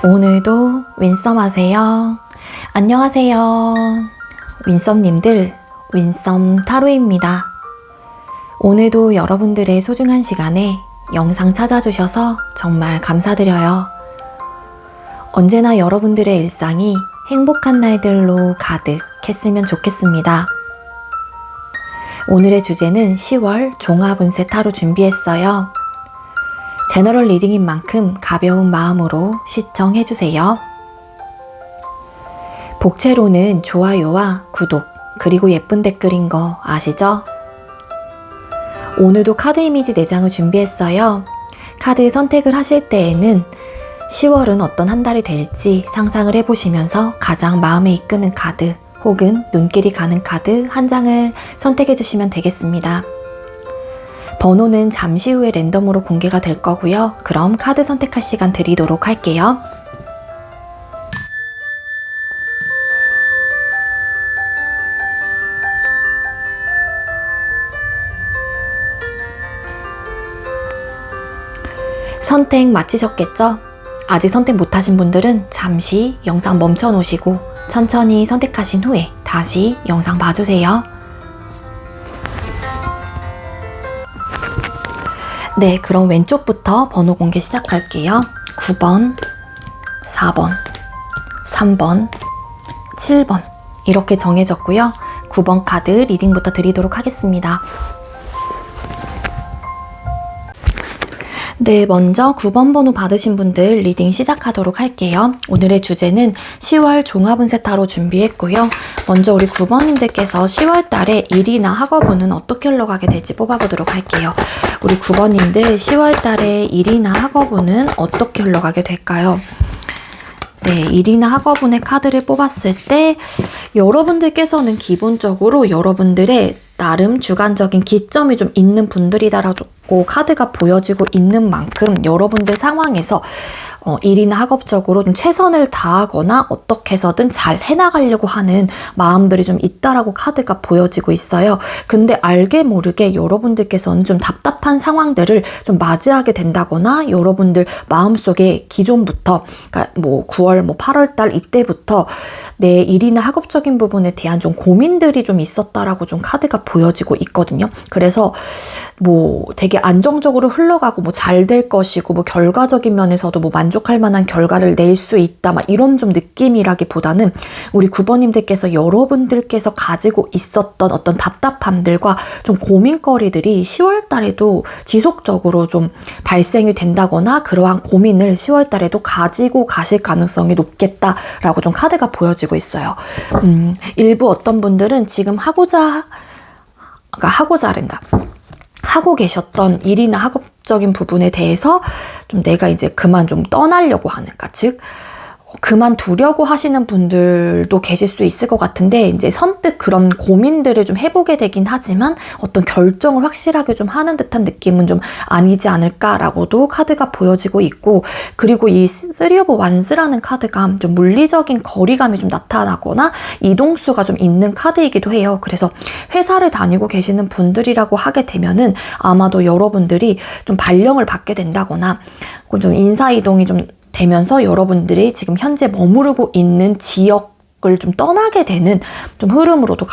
오늘도 윈썸 하세요. 안녕하세요. 윈썸님들, 윈썸 타로입니다. 오늘도 여러분들의 소중한 시간에 영상 찾아주셔서 정말 감사드려요. 언제나 여러분들의 일상이 행복한 날들로 가득했으면 좋겠습니다. 오늘의 주제는 10월 종합운세 타로 준비했어요. 제너럴 리딩인 만큼 가벼운 마음으로 시청해주세요. 복채로는 좋아요와 구독, 그리고 예쁜 댓글인 거 아시죠? 오늘도 카드 이미지 4장을 준비했어요. 카드 선택을 하실 때에는 10월은 어떤 한 달이 될지 상상을 해보시면서 가장 마음에 이끄는 카드 혹은 눈길이 가는 카드 한 장을 선택해 주시면 되겠습니다. 번호는 잠시 후에 랜덤으로 공개가 될 거고요. 그럼 카드 선택할 시간 드리도록 할게요. 선택 마치셨겠죠? 아직 선택 못하신 분들은 잠시 영상 멈춰 놓으시고 천천히 선택하신 후에 다시 영상 봐주세요. 네, 그럼 왼쪽부터 번호 공개 시작할게요. 9번, 4번, 3번, 7번 이렇게 정해졌고요. 9번 카드 리딩부터 드리도록 하겠습니다. 네, 먼저 9번 번호 받으신 분들 리딩 시작하도록 할게요. 오늘의 주제는 10월 종합운세 타로 준비했고요. 먼저 우리 9번님들께서 10월 달에 일이나 학업운은 어떻게 흘러가게 될지 뽑아보도록 할게요. 우리 9번님들 10월 달에 일이나 학업운은 어떻게 흘러가게 될까요? 네, 일이나 학업운의 카드를 뽑았을 때 여러분들께서는 기본적으로 여러분들의 나름 주관적인 기점이 좀 있는 분들이다라고 카드가 보여지고 있는 만큼 여러분들 상황에서 일이나 학업적으로 좀 최선을 다하거나 어떻게 해서든 잘 해나가려고 하는 마음들이 좀 있다라고 카드가 보여지고 있어요. 근데 알게 모르게 여러분들께서는 좀 답답한 상황들을 좀 맞이하게 된다거나 여러분들 마음속에 기존부터 그러니까 뭐 9월, 8월 달 이때부터 내 일이나 학업적인 부분에 대한 좀 고민들이 좀 있었다라고 좀 카드가 보여지고 있거든요. 그래서 뭐 되게 안정적으로 흘러가고 뭐 잘 될 것이고 뭐 결과적인 면에서도 뭐 만족할 만한 결과를 낼 수 있다 막 이런 좀 느낌이라기보다는 우리 9번님들께서 여러분들께서 가지고 있었던 어떤 답답함들과 좀 고민거리들이 10월 달에도 지속적으로 좀 발생이 된다거나 그러한 고민을 10월 달에도 가지고 가실 가능성이 높겠다라고 좀 카드가 보여지고 있어요. 일부 어떤 분들은 지금 하고 계셨던 일이나 학업적인 부분에 대해서 좀 내가 이제 그만 좀 떠나려고 하는, 그러니까 즉 그만두려고 하시는 분들도 계실 수 있을 것 같은데 이제 선뜻 그런 고민들을 좀 해보게 되긴 하지만 어떤 결정을 확실하게 좀 하는 듯한 느낌은 좀 아니지 않을까라고도 카드가 보여지고 있고, 그리고 이 쓰리 오브 완스라는 카드가 좀 물리적인 거리감이 좀 나타나거나 이동수가 좀 있는 카드이기도 해요. 그래서 회사를 다니고 계시는 분들이라고 하게 되면은 아마도 여러분들이 좀 발령을 받게 된다거나 좀 인사이동이 좀 되면서 여러분들이 지금 현재 머무르고 있는 지역을 좀 떠나게 되는 좀 흐름으로도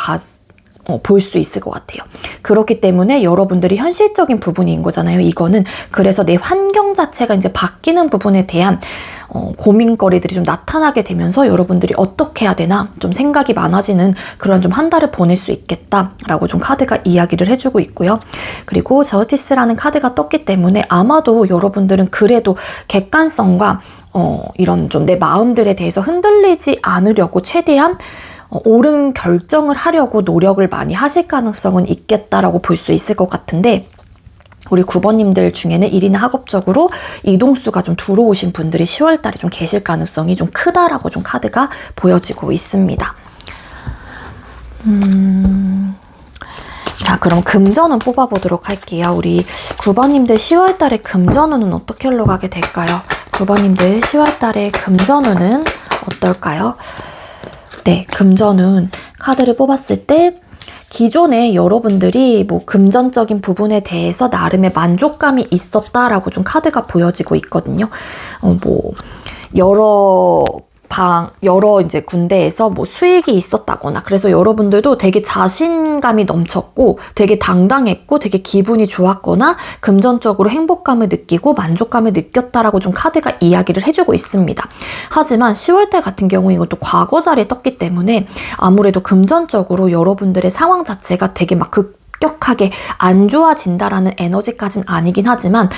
볼 수 있을 것 같아요. 그렇기 때문에 여러분들이 현실적인 부분인 거잖아요, 이거는. 그래서 내 환경 자체가 이제 바뀌는 부분에 대한 고민거리들이 좀 나타나게 되면서 여러분들이 어떻게 해야 되나 좀 생각이 많아지는 그런 좀 한 달을 보낼 수 있겠다라고 좀 카드가 이야기를 해주고 있고요. 그리고 저스티스라는 카드가 떴기 때문에 아마도 여러분들은 그래도 객관성과 이런 좀 내 마음들에 대해서 흔들리지 않으려고 최대한 옳은 결정을 하려고 노력을 많이 하실 가능성은 있겠다라고 볼 수 있을 것 같은데, 우리 9번님들 중에는 일이나 학업적으로 이동수가 좀 들어오신 분들이 10월 달에 좀 계실 가능성이 좀 크다라고 좀 카드가 보여지고 있습니다. 자, 그럼 금전운 뽑아보도록 할게요. 우리 9번님들 10월 달에 금전운은 어떻게 흘러가게 될까요? 9번님들 10월 달에 금전운은 어떨까요? 네, 금전운 카드를 뽑았을 때 기존에 여러분들이 뭐 금전적인 부분에 대해서 나름의 만족감이 있었다라고 좀 카드가 보여지고 있거든요. 뭐 여러 이제 군데에서 뭐 수익이 있었다거나 그래서 여러분들도 되게 자신감이 넘쳤고 되게 당당했고 되게 기분이 좋았거나 금전적으로 행복감을 느끼고 만족감을 느꼈다라고 좀 카드가 이야기를 해주고 있습니다. 하지만 10월달 같은 경우 이것도 과거 자리에 떴기 때문에 아무래도 금전적으로 여러분들의 상황 자체가 되게 막 급격하게 안 좋아진다라는 에너지까지는 아니긴 하지만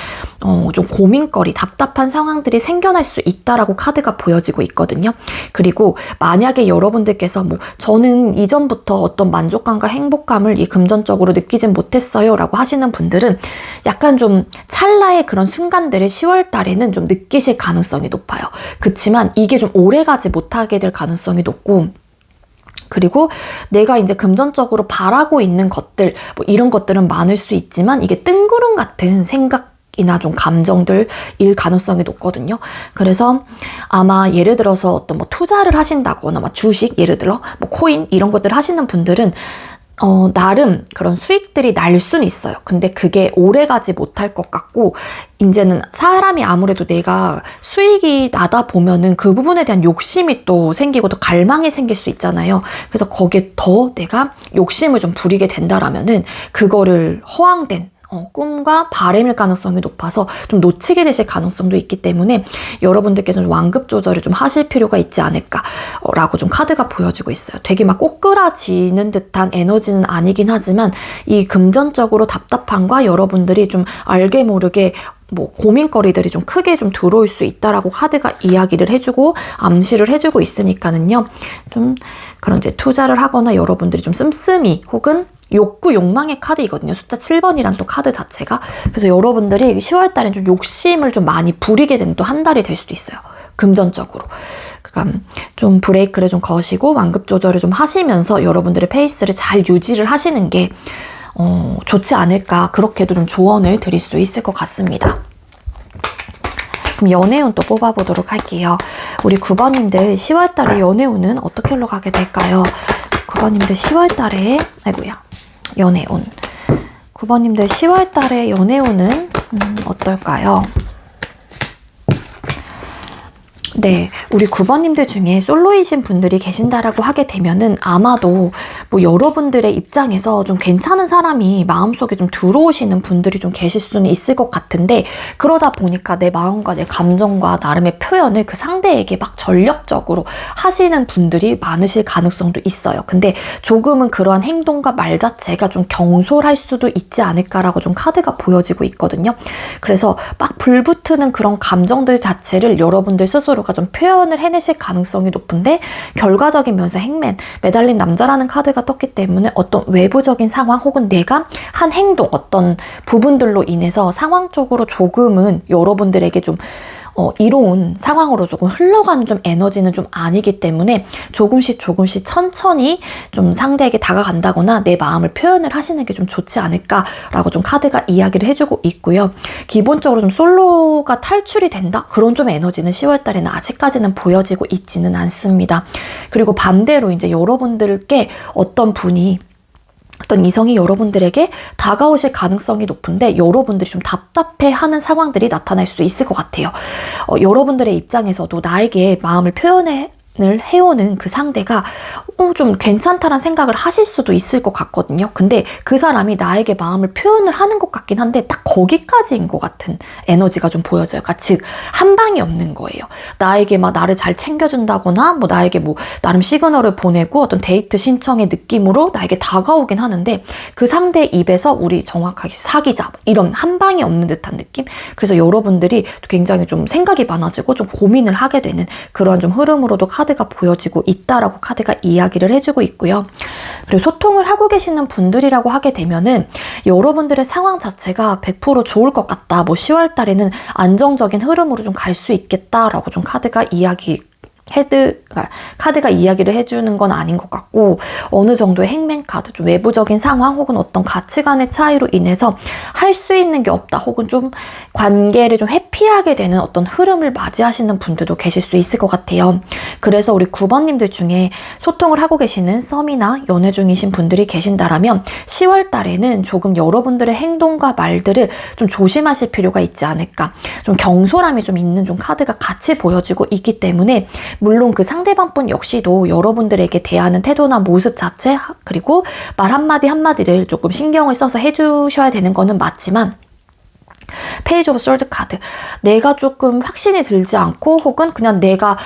좀 고민거리, 답답한 상황들이 생겨날 수 있다라고 카드가 보여지고 있거든요. 그리고 만약에 여러분들께서 뭐 저는 이전부터 어떤 만족감과 행복감을 이 금전적으로 느끼진 못했어요 라고 하시는 분들은 약간 좀 찰나의 그런 순간들을 10월 달에는 좀 느끼실 가능성이 높아요. 그치만 이게 좀 오래가지 못하게 될 가능성이 높고 그리고 내가 이제 금전적으로 바라고 있는 것들, 뭐 이런 것들은 많을 수 있지만 이게 뜬구름 같은 생각이나 좀 감정들일 가능성이 높거든요. 그래서 아마 예를 들어서 어떤 뭐 투자를 하신다거나 막 주식, 예를 들어 뭐 코인 이런 것들 하시는 분들은 나름 그런 수익들이 날 수는 있어요. 근데 그게 오래가지 못할 것 같고 이제는 사람이 아무래도 내가 수익이 나다 보면은 그 부분에 대한 욕심이 또 생기고 또 갈망이 생길 수 있잖아요. 그래서 거기에 더 내가 욕심을 좀 부리게 된다라면은 그거를 허황된 꿈과 바람일 가능성이 높아서 좀 놓치게 되실 가능성도 있기 때문에 여러분들께서 좀 완급 조절을 좀 하실 필요가 있지 않을까라고 좀 카드가 보여지고 있어요. 되게 막 꼬꾸라지는 듯한 에너지는 아니긴 하지만 이 금전적으로 답답함과 여러분들이 좀 알게 모르게 뭐 고민거리들이 좀 크게 좀 들어올 수 있다라고 카드가 이야기를 해주고 암시를 해주고 있으니까는요. 좀 그런 이제 투자를 하거나 여러분들이 좀 씀씀이 혹은 욕구, 욕망의 카드이거든요. 숫자 7번이란 또 카드 자체가. 그래서 여러분들이 10월 달엔 좀 욕심을 좀 많이 부리게 된 또 한 달이 될 수도 있어요. 금전적으로. 그러니까 좀 브레이크를 좀 거시고 완급 조절을 좀 하시면서 여러분들의 페이스를 잘 유지를 하시는 게 좋지 않을까. 그렇게도 좀 조언을 드릴 수 있을 것 같습니다. 그럼 연애운 또 뽑아보도록 할게요. 우리 9번님들 10월 달에 연애운은 어떻게 흘러가게 될까요? 9번님들 10월 달에 연애운 9번님들 10월 달에 연애운은 어떨까요? 네, 우리 9번님들 중에 솔로이신 분들이 계신다라고 하게 되면은 아마도 뭐 여러분들의 입장에서 좀 괜찮은 사람이 마음속에 좀 들어오시는 분들이 좀 계실 수는 있을 것 같은데 그러다 보니까 내 마음과 내 감정과 나름의 표현을 그 상대에게 막 전력적으로 하시는 분들이 많으실 가능성도 있어요. 근데 조금은 그러한 행동과 말 자체가 좀 경솔할 수도 있지 않을까라고 좀 카드가 보여지고 있거든요. 그래서 막 불붙는 그런 감정들 자체를 여러분들 스스로가 좀 표현을 해내실 가능성이 높은데 결과적인 면에서 행맨, 매달린 남자라는 카드가 떴기 때문에 어떤 외부적인 상황 혹은 내가 한 행동, 어떤 부분들로 인해서 상황적으로 조금은 여러분들에게 좀 이로운 상황으로 조금 흘러가는 좀 에너지는 좀 아니기 때문에 조금씩 천천히 좀 상대에게 다가간다거나 내 마음을 표현을 하시는 게 좀 좋지 않을까라고 좀 카드가 이야기를 해주고 있고요. 기본적으로 좀 솔로가 탈출이 된다? 그런 좀 에너지는 10월 달에는 아직까지는 보여지고 있지는 않습니다. 그리고 반대로 이제 여러분들께 어떤 이성이 여러분들에게 다가오실 가능성이 높은데 여러분들이 좀 답답해하는 상황들이 나타날 수 있을 것 같아요. 여러분들의 입장에서도 나에게 마음을 해오는 그 상대가 좀 괜찮다란 생각을 하실 수도 있을 것 같거든요. 근데 그 사람이 나에게 마음을 표현을 하는 것 같긴 한데 딱 거기까지인 것 같은 에너지가 좀 보여져요. 그러니까 즉 한 방이 없는 거예요. 나에게 막 나를 잘 챙겨준다거나 뭐 나에게 뭐 나름 시그널을 보내고 어떤 데이트 신청의 느낌으로 나에게 다가오긴 하는데 그 상대의 입에서 우리 정확하게 사귀자 이런 한 방이 없는 듯한 느낌? 그래서 여러분들이 굉장히 좀 생각이 많아지고 좀 고민을 하게 되는 그런 좀 흐름으로도 카드가 보여지고 있다라고 카드가 이야기를 해주고 있고요. 그리고 소통을 하고 계시는 분들이라고 하게 되면은 여러분들의 상황 자체가 100% 좋을 것 같다. 뭐 10월 달에는 안정적인 흐름으로 좀 갈 수 있겠다라고 좀 카드가 이야기 카드가 이야기를 해주는 건 아닌 것 같고, 어느 정도의 행맨 카드, 좀 외부적인 상황 혹은 어떤 가치관의 차이로 인해서 할 수 있는 게 없다, 혹은 좀 관계를 좀 회피하게 되는 어떤 흐름을 맞이하시는 분들도 계실 수 있을 것 같아요. 그래서 우리 9번님들 중에 소통을 하고 계시는 썸이나 연애 중이신 분들이 계신다라면 10월 달에는 조금 여러분들의 행동과 말들을 좀 조심하실 필요가 있지 않을까. 좀 경솔함이 좀 있는 좀 카드가 같이 보여지고 있기 때문에, 물론 그 상대방분 역시도 여러분들에게 대하는 태도나 모습 자체, 그리고 말 한마디 한마디를 조금 신경을 써서 해주셔야 되는 거는 맞지만, 페이지 오브 솔드 카드, 내가 조금 확신이 들지 않고 혹은 그냥 내가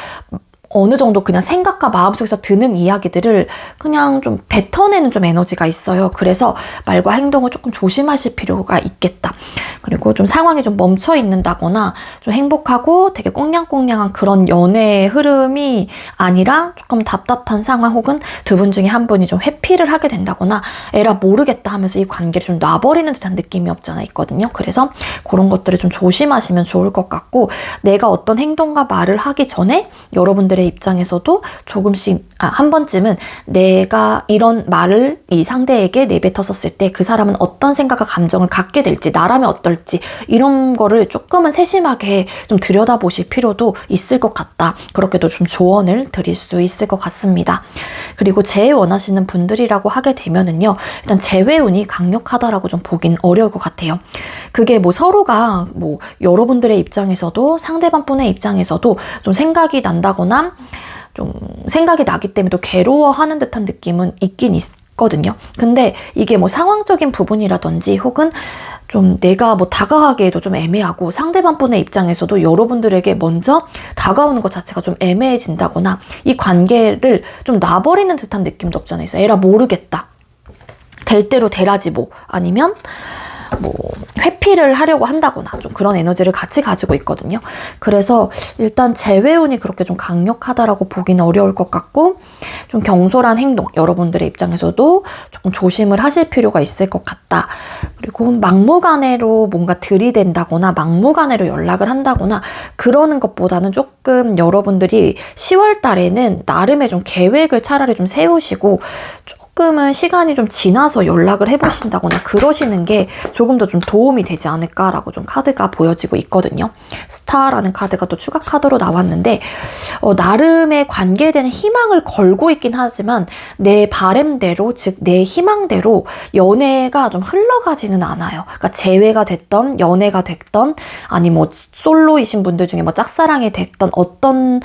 어느 정도 그냥 생각과 마음속에서 드는 이야기들을 그냥 좀 뱉어내는 좀 에너지가 있어요. 그래서 말과 행동을 조금 조심하실 필요가 있겠다. 그리고 좀 상황이 좀 멈춰 있는다거나 좀 행복하고 되게 꽁냥꽁냥한 그런 연애의 흐름이 아니라 조금 답답한 상황, 혹은 두 분 중에 한 분이 좀 회피를 하게 된다거나 에라 모르겠다 하면서 이 관계를 좀 놔버리는 듯한 느낌이 없잖아 있거든요. 그래서 그런 것들을 좀 조심하시면 좋을 것 같고, 내가 어떤 행동과 말을 하기 전에 여러분들의 입장에서도 조금씩 한 번쯤은 내가 이런 말을 이 상대에게 내뱉었었을 때 그 사람은 어떤 생각과 감정을 갖게 될지, 나라면 어떨지, 이런 거를 조금은 세심하게 좀 들여다보실 필요도 있을 것 같다. 그렇게도 좀 조언을 드릴 수 있을 것 같습니다. 그리고 재회 원하시는 분들이라고 하게 되면은요, 일단 재회운이 강력하다라고 좀 보긴 어려울 것 같아요. 그게 뭐 서로가 뭐 여러분들의 입장에서도 상대방 분의 입장에서도 좀 생각이 난다거나 좀 생각이 나기 때문에 또 괴로워하는 듯한 느낌은 있긴 있거든요. 근데 이게 뭐 상황적인 부분이라든지 혹은 좀 내가 뭐 다가가기에도 좀 애매하고 상대방 분의 입장에서도 여러분들에게 먼저 다가오는 것 자체가 좀 애매해진다거나 이 관계를 좀 놔버리는 듯한 느낌도 없잖아요. 에라 모르겠다, 될 대로 되라지 뭐, 아니면 뭐 회피를 하려고 한다거나 좀 그런 에너지를 같이 가지고 있거든요. 그래서 일단 재회운이 그렇게 좀 강력하다라고 보기는 어려울 것 같고, 좀 경솔한 행동, 여러분들의 입장에서도 조금 조심을 하실 필요가 있을 것 같다. 그리고 막무가내로 뭔가 들이댄다거나 막무가내로 연락을 한다거나 그러는 것보다는 조금 여러분들이 10월 달에는 나름의 좀 계획을 차라리 좀 세우시고 조금은 시간이 좀 지나서 연락을 해보신다거나 그러시는 게 조금 더 좀 도움이 되지 않을까라고 좀 카드가 보여지고 있거든요. 스타라는 카드가 또 추가 카드로 나왔는데, 나름의 관계에 대한 희망을 걸고 있긴 하지만 내 바램대로, 즉 내 희망대로 연애가 좀 흘러가지는 않아요. 그러니까 재회가 됐던, 연애가 됐던, 아니 뭐 솔로이신 분들 중에 뭐 짝사랑이 됐던 어떤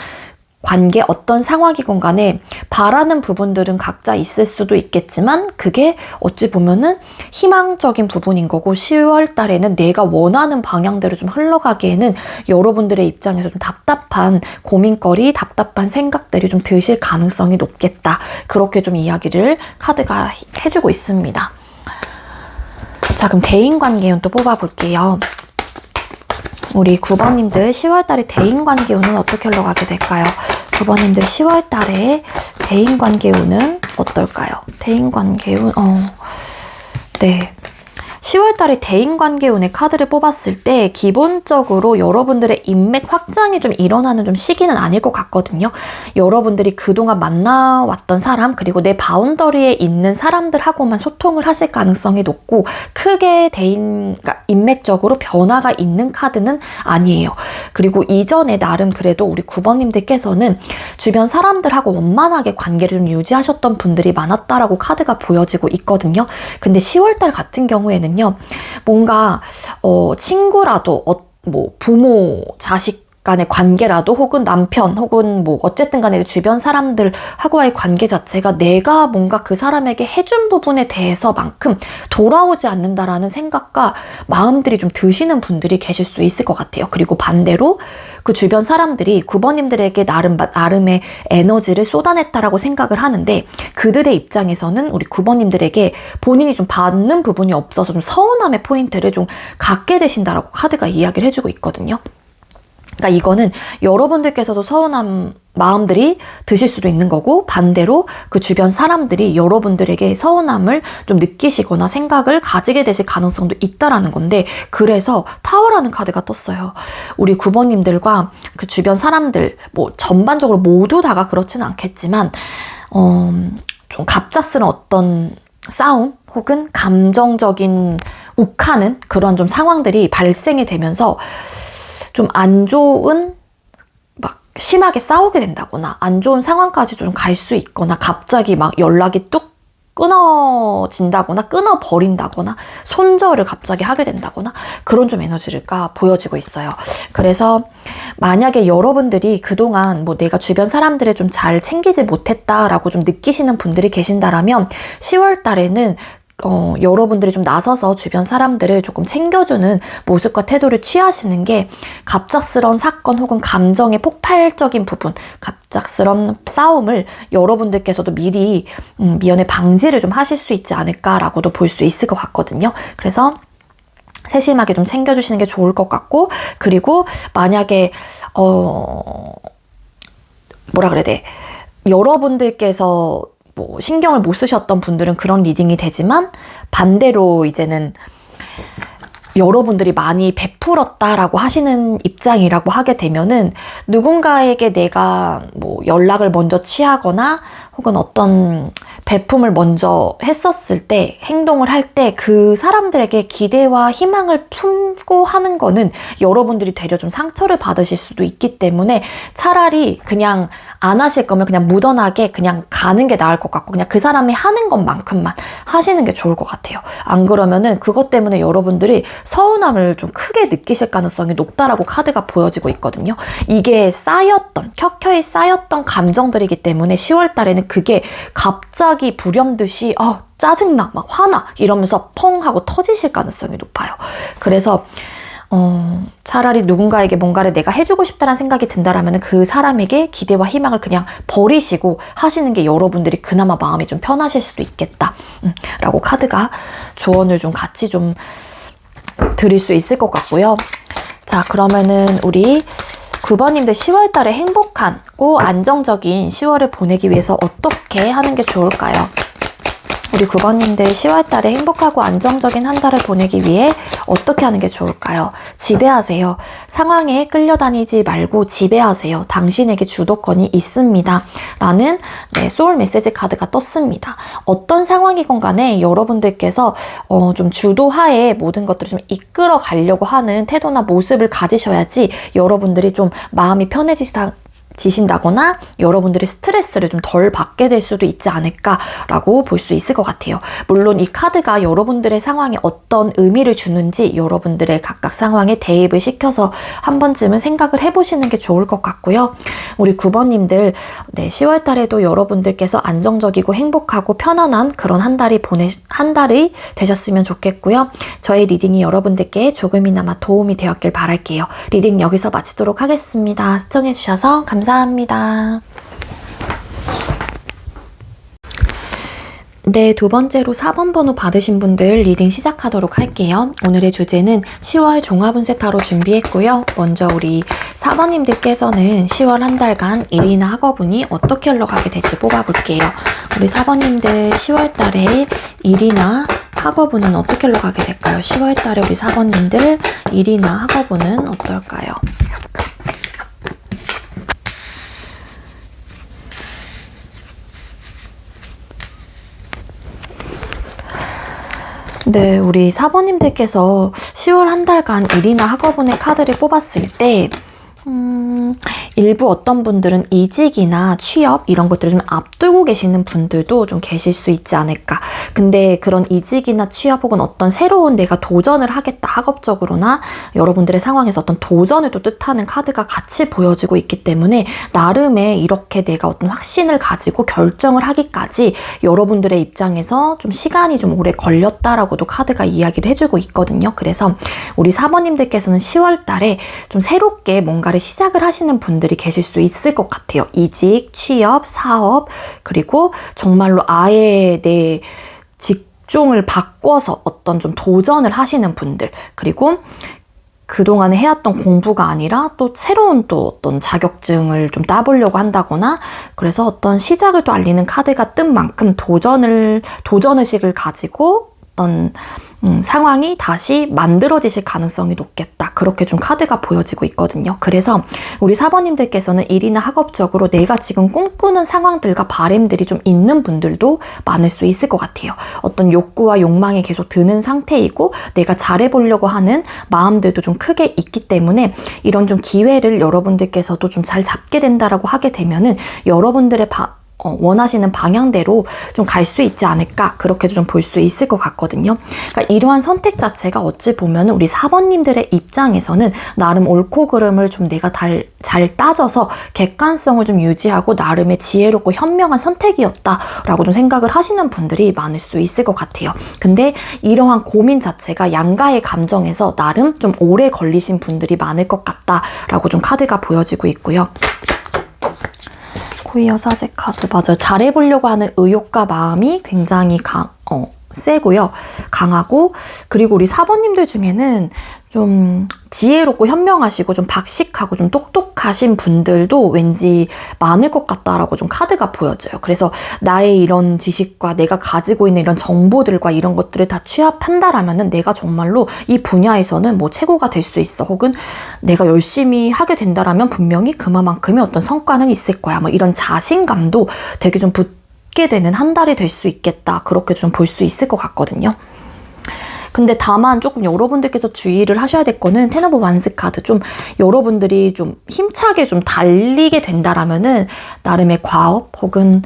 관계, 어떤 상황이건 간에 바라는 부분들은 각자 있을 수도 있겠지만 그게 어찌 보면은 희망적인 부분인 거고, 10월 달에는 내가 원하는 방향대로 좀 흘러가기에는 여러분들의 입장에서 좀 답답한 고민거리, 답답한 생각들이 좀 드실 가능성이 높겠다. 그렇게 좀 이야기를 카드가 해주고 있습니다. 자, 그럼 대인관계운 또 뽑아볼게요. 우리 9번님들 10월달에 대인관계운은 어떻게 흘러가게 될까요? 9번님들 10월달에 대인관계운은 어떨까요? 대인관계운, 네. 10월달에 대인관계운의 카드를 뽑았을 때 기본적으로 여러분들의 인맥 확장이 좀 일어나는 좀 시기는 아닐 것 같거든요. 여러분들이 그동안 만나왔던 사람, 그리고 내 바운더리에 있는 사람들하고만 소통을 하실 가능성이 높고, 크게 그러니까 인맥적으로 변화가 있는 카드는 아니에요. 그리고 이전에 나름 그래도 우리 9번님들께서는 주변 사람들하고 원만하게 관계를 좀 유지하셨던 분들이 많았다라고 카드가 보여지고 있거든요. 근데 10월달 같은 경우에는 뭔가 친구라도 뭐 부모 자식 간의 관계라도, 혹은 남편, 혹은 뭐 어쨌든 간에 주변 사람들하고의 관계 자체가 내가 뭔가 그 사람에게 해준 부분에 대해서만큼 돌아오지 않는다라는 생각과 마음들이 좀 드시는 분들이 계실 수 있을 것 같아요. 그리고 반대로 그 주변 사람들이 9번님들에게 나름의 에너지를 쏟아냈다라고 생각을 하는데, 그들의 입장에서는 우리 9번님들에게 본인이 좀 받는 부분이 없어서 좀 서운함의 포인트를 좀 갖게 되신다라고 카드가 이야기를 해주고 있거든요. 그러니까 이거는 여러분들께서도 서운함 마음들이 드실 수도 있는 거고, 반대로 그 주변 사람들이 여러분들에게 서운함을 좀 느끼시거나 생각을 가지게 되실 가능성도 있다라는 건데, 그래서 타워라는 카드가 떴어요. 우리 9번님들과 그 주변 사람들, 뭐 전반적으로 모두 다가 그렇지는 않겠지만 좀 갑작스런 어떤 싸움 혹은 감정적인 욱하는 그런 좀 상황들이 발생이 되면서 좀 안 좋은, 막 심하게 싸우게 된다거나 안 좋은 상황까지 좀 갈 수 있거나, 갑자기 막 연락이 뚝 끊어진다거나 끊어버린다거나 손절을 갑자기 하게 된다거나 그런 좀 에너지가 보여지고 있어요. 그래서 만약에 여러분들이 그동안 뭐 내가 주변 사람들을 좀 잘 챙기지 못했다라고 좀 느끼시는 분들이 계신다라면 10월 달에는 여러분들이 좀 나서서 주변 사람들을 조금 챙겨주는 모습과 태도를 취하시는 게 갑작스러운 사건 혹은 감정의 폭발적인 부분, 갑작스러운 싸움을 여러분들께서도 미리 미연에 방지를 좀 하실 수 있지 않을까라고도 볼 수 있을 것 같거든요. 그래서 세심하게 좀 챙겨주시는 게 좋을 것 같고, 그리고 만약에 뭐라 그래야 돼, 여러분들께서 뭐 신경을 못 쓰셨던 분들은 그런 리딩이 되지만, 반대로 이제는 여러분들이 많이 베풀었다라고 하시는 입장이라고 하게 되면은 누군가에게 내가 뭐 연락을 먼저 취하거나 혹은 어떤 베품을 먼저 했었을 때, 행동을 할 때 그 사람들에게 기대와 희망을 품고 하는 거는 여러분들이 되려 좀 상처를 받으실 수도 있기 때문에, 차라리 그냥 안 하실 거면 그냥 무던하게 그냥 가는 게 나을 것 같고, 그냥 그 사람이 하는 것만큼만 하시는 게 좋을 것 같아요. 안 그러면은 그것 때문에 여러분들이 서운함을 좀 크게 느끼실 가능성이 높다라고 카드가 보여지고 있거든요. 이게 쌓였던, 켜켜이 쌓였던 감정들이기 때문에 10월 달에는 그게 갑자기 불현듯이 짜증나, 막 화나 이러면서 펑 하고 터지실 가능성이 높아요. 그래서 차라리 누군가에게 뭔가를 내가 해주고 싶다는 생각이 든다라면 그 사람에게 기대와 희망을 그냥 버리시고 하시는 게 여러분들이 그나마 마음이 좀 편하실 수도 있겠다 라고 카드가 조언을 좀 같이 좀 드릴 수 있을 것 같고요. 자, 그러면은 우리 9번님들 10월 달에 행복하고 안정적인 10월을 보내기 위해서 어떻게 하는 게 좋을까요? 우리 9번님들 10월 달에 행복하고 안정적인 한 달을 보내기 위해 어떻게 하는 게 좋을까요? 지배하세요. 상황에 끌려다니지 말고 지배하세요. 당신에게 주도권이 있습니다. 라는 소울 메시지 카드가 떴습니다. 어떤 상황이건 간에 여러분들께서 좀 주도하에 모든 것들을 좀 이끌어 가려고 하는 태도나 모습을 가지셔야지 여러분들이 좀 마음이 편해지신다거나 여러분들의 스트레스를 좀 덜 받게 될 수도 있지 않을까라고 볼 수 있을 것 같아요. 물론 이 카드가 여러분들의 상황에 어떤 의미를 주는지 여러분들의 각각 상황에 대입을 시켜서 한 번쯤은 생각을 해보시는 게 좋을 것 같고요. 우리 9번님들 10월 달에도 여러분들께서 안정적이고 행복하고 편안한 그런 한 달이 되셨으면 좋겠고요. 저의 리딩이 여러분들께 조금이나마 도움이 되었길 바랄게요. 리딩 여기서 마치도록 하겠습니다. 시청해주셔서 감사합니다. 네, 두 번째로 4번 번호 받으신 분들 리딩 시작하도록 할게요. 오늘의 주제는 10월 종합운세 타로 준비했고요. 먼저 우리 4번님들께서는 10월 한 달간 일이나 학업운이 어떻게 흘러가게 될지 뽑아볼게요. 우리 4번님들 10월 달에 일이나 학업운은 어떻게 흘러가게 될까요? 10월 달에 우리 4번님들 일이나 학업운은 어떨까요? 네, 우리 4번님들께서 10월 한 달간 일이나 학업운의 카드를 뽑았을 때 일부 어떤 분들은 이직이나 취업 이런 것들을 좀 앞두고 계시는 분들도 좀 계실 수 있지 않을까. 근데 그런 이직이나 취업 혹은 어떤 새로운 내가 도전을 하겠다 학업적으로나 여러분들의 상황에서 어떤 도전을 또 뜻하는 카드가 같이 보여지고 있기 때문에 나름의 이렇게 내가 어떤 확신을 가지고 결정을 하기까지 여러분들의 입장에서 좀 시간이 좀 오래 걸렸다라고도 카드가 이야기를 해주고 있거든요. 그래서 우리 4번님들께서는 10월 달에 좀 새롭게 뭔가를 시작을 하시는 분들이 계실 수 있을 것 같아요. 이직, 취업, 사업, 그리고 정말로 아예 내 직종을 바꿔서 어떤 좀 도전을 하시는 분들, 그리고 그동안에 해왔던 공부가 아니라 또 새로운 또 어떤 자격증을 좀 따보려고 한다거나, 그래서 어떤 시작을 또 알리는 카드가 뜬 만큼 도전의식을 가지고 어떤 상황이 다시 만들어지실 가능성이 높겠다. 그렇게 좀 카드가 보여지고 있거든요. 그래서 우리 사번님들께서는 일이나 학업적으로 내가 지금 꿈꾸는 상황들과 바램들이 좀 있는 분들도 많을 수 있을 것 같아요. 어떤 욕구와 욕망이 계속 드는 상태이고 내가 잘해보려고 하는 마음들도 좀 크게 있기 때문에 이런 좀 기회를 여러분들께서도 좀 잘 잡게 된다라고 하게 되면은 여러분들의 원하시는 방향대로 좀 갈 수 있지 않을까, 그렇게도 좀 볼 수 있을 것 같거든요. 그러니까 이러한 선택 자체가 어찌 보면 우리 4번님들의 입장에서는 나름 옳고 그름을 좀 내가 잘 따져서 객관성을 좀 유지하고 나름의 지혜롭고 현명한 선택이었다라고 좀 생각을 하시는 분들이 많을 수 있을 것 같아요. 근데 이러한 고민 자체가 양가의 감정에서 나름 좀 오래 걸리신 분들이 많을 것 같다라고 좀 카드가 보여지고 있고요. 코이어 사제 카드, 맞아요. 잘해보려고 하는 의욕과 마음이 굉장히 세고요. 강하고, 그리고 우리 4번님들 중에는 좀 지혜롭고 현명하시고 좀 박식하고 좀 똑똑하신 분들도 왠지 많을 것 같다라고 좀 카드가 보여져요. 그래서 나의 이런 지식과 내가 가지고 있는 이런 정보들과 이런 것들을 다 취합한다라면은 내가 정말로 이 분야에서는 뭐 최고가 될 수 있어. 혹은 내가 열심히 하게 된다라면 분명히 그만큼의 어떤 성과는 있을 거야. 뭐 이런 자신감도 되게 좀 붙게 되는 한 달이 될 수 있겠다. 그렇게 좀 볼 수 있을 것 같거든요. 근데 다만 조금 여러분들께서 주의를 하셔야 될 거는 텐 오브 완스 카드, 좀 여러분들이 좀 힘차게 좀 달리게 된다라면은 나름의 과업 혹은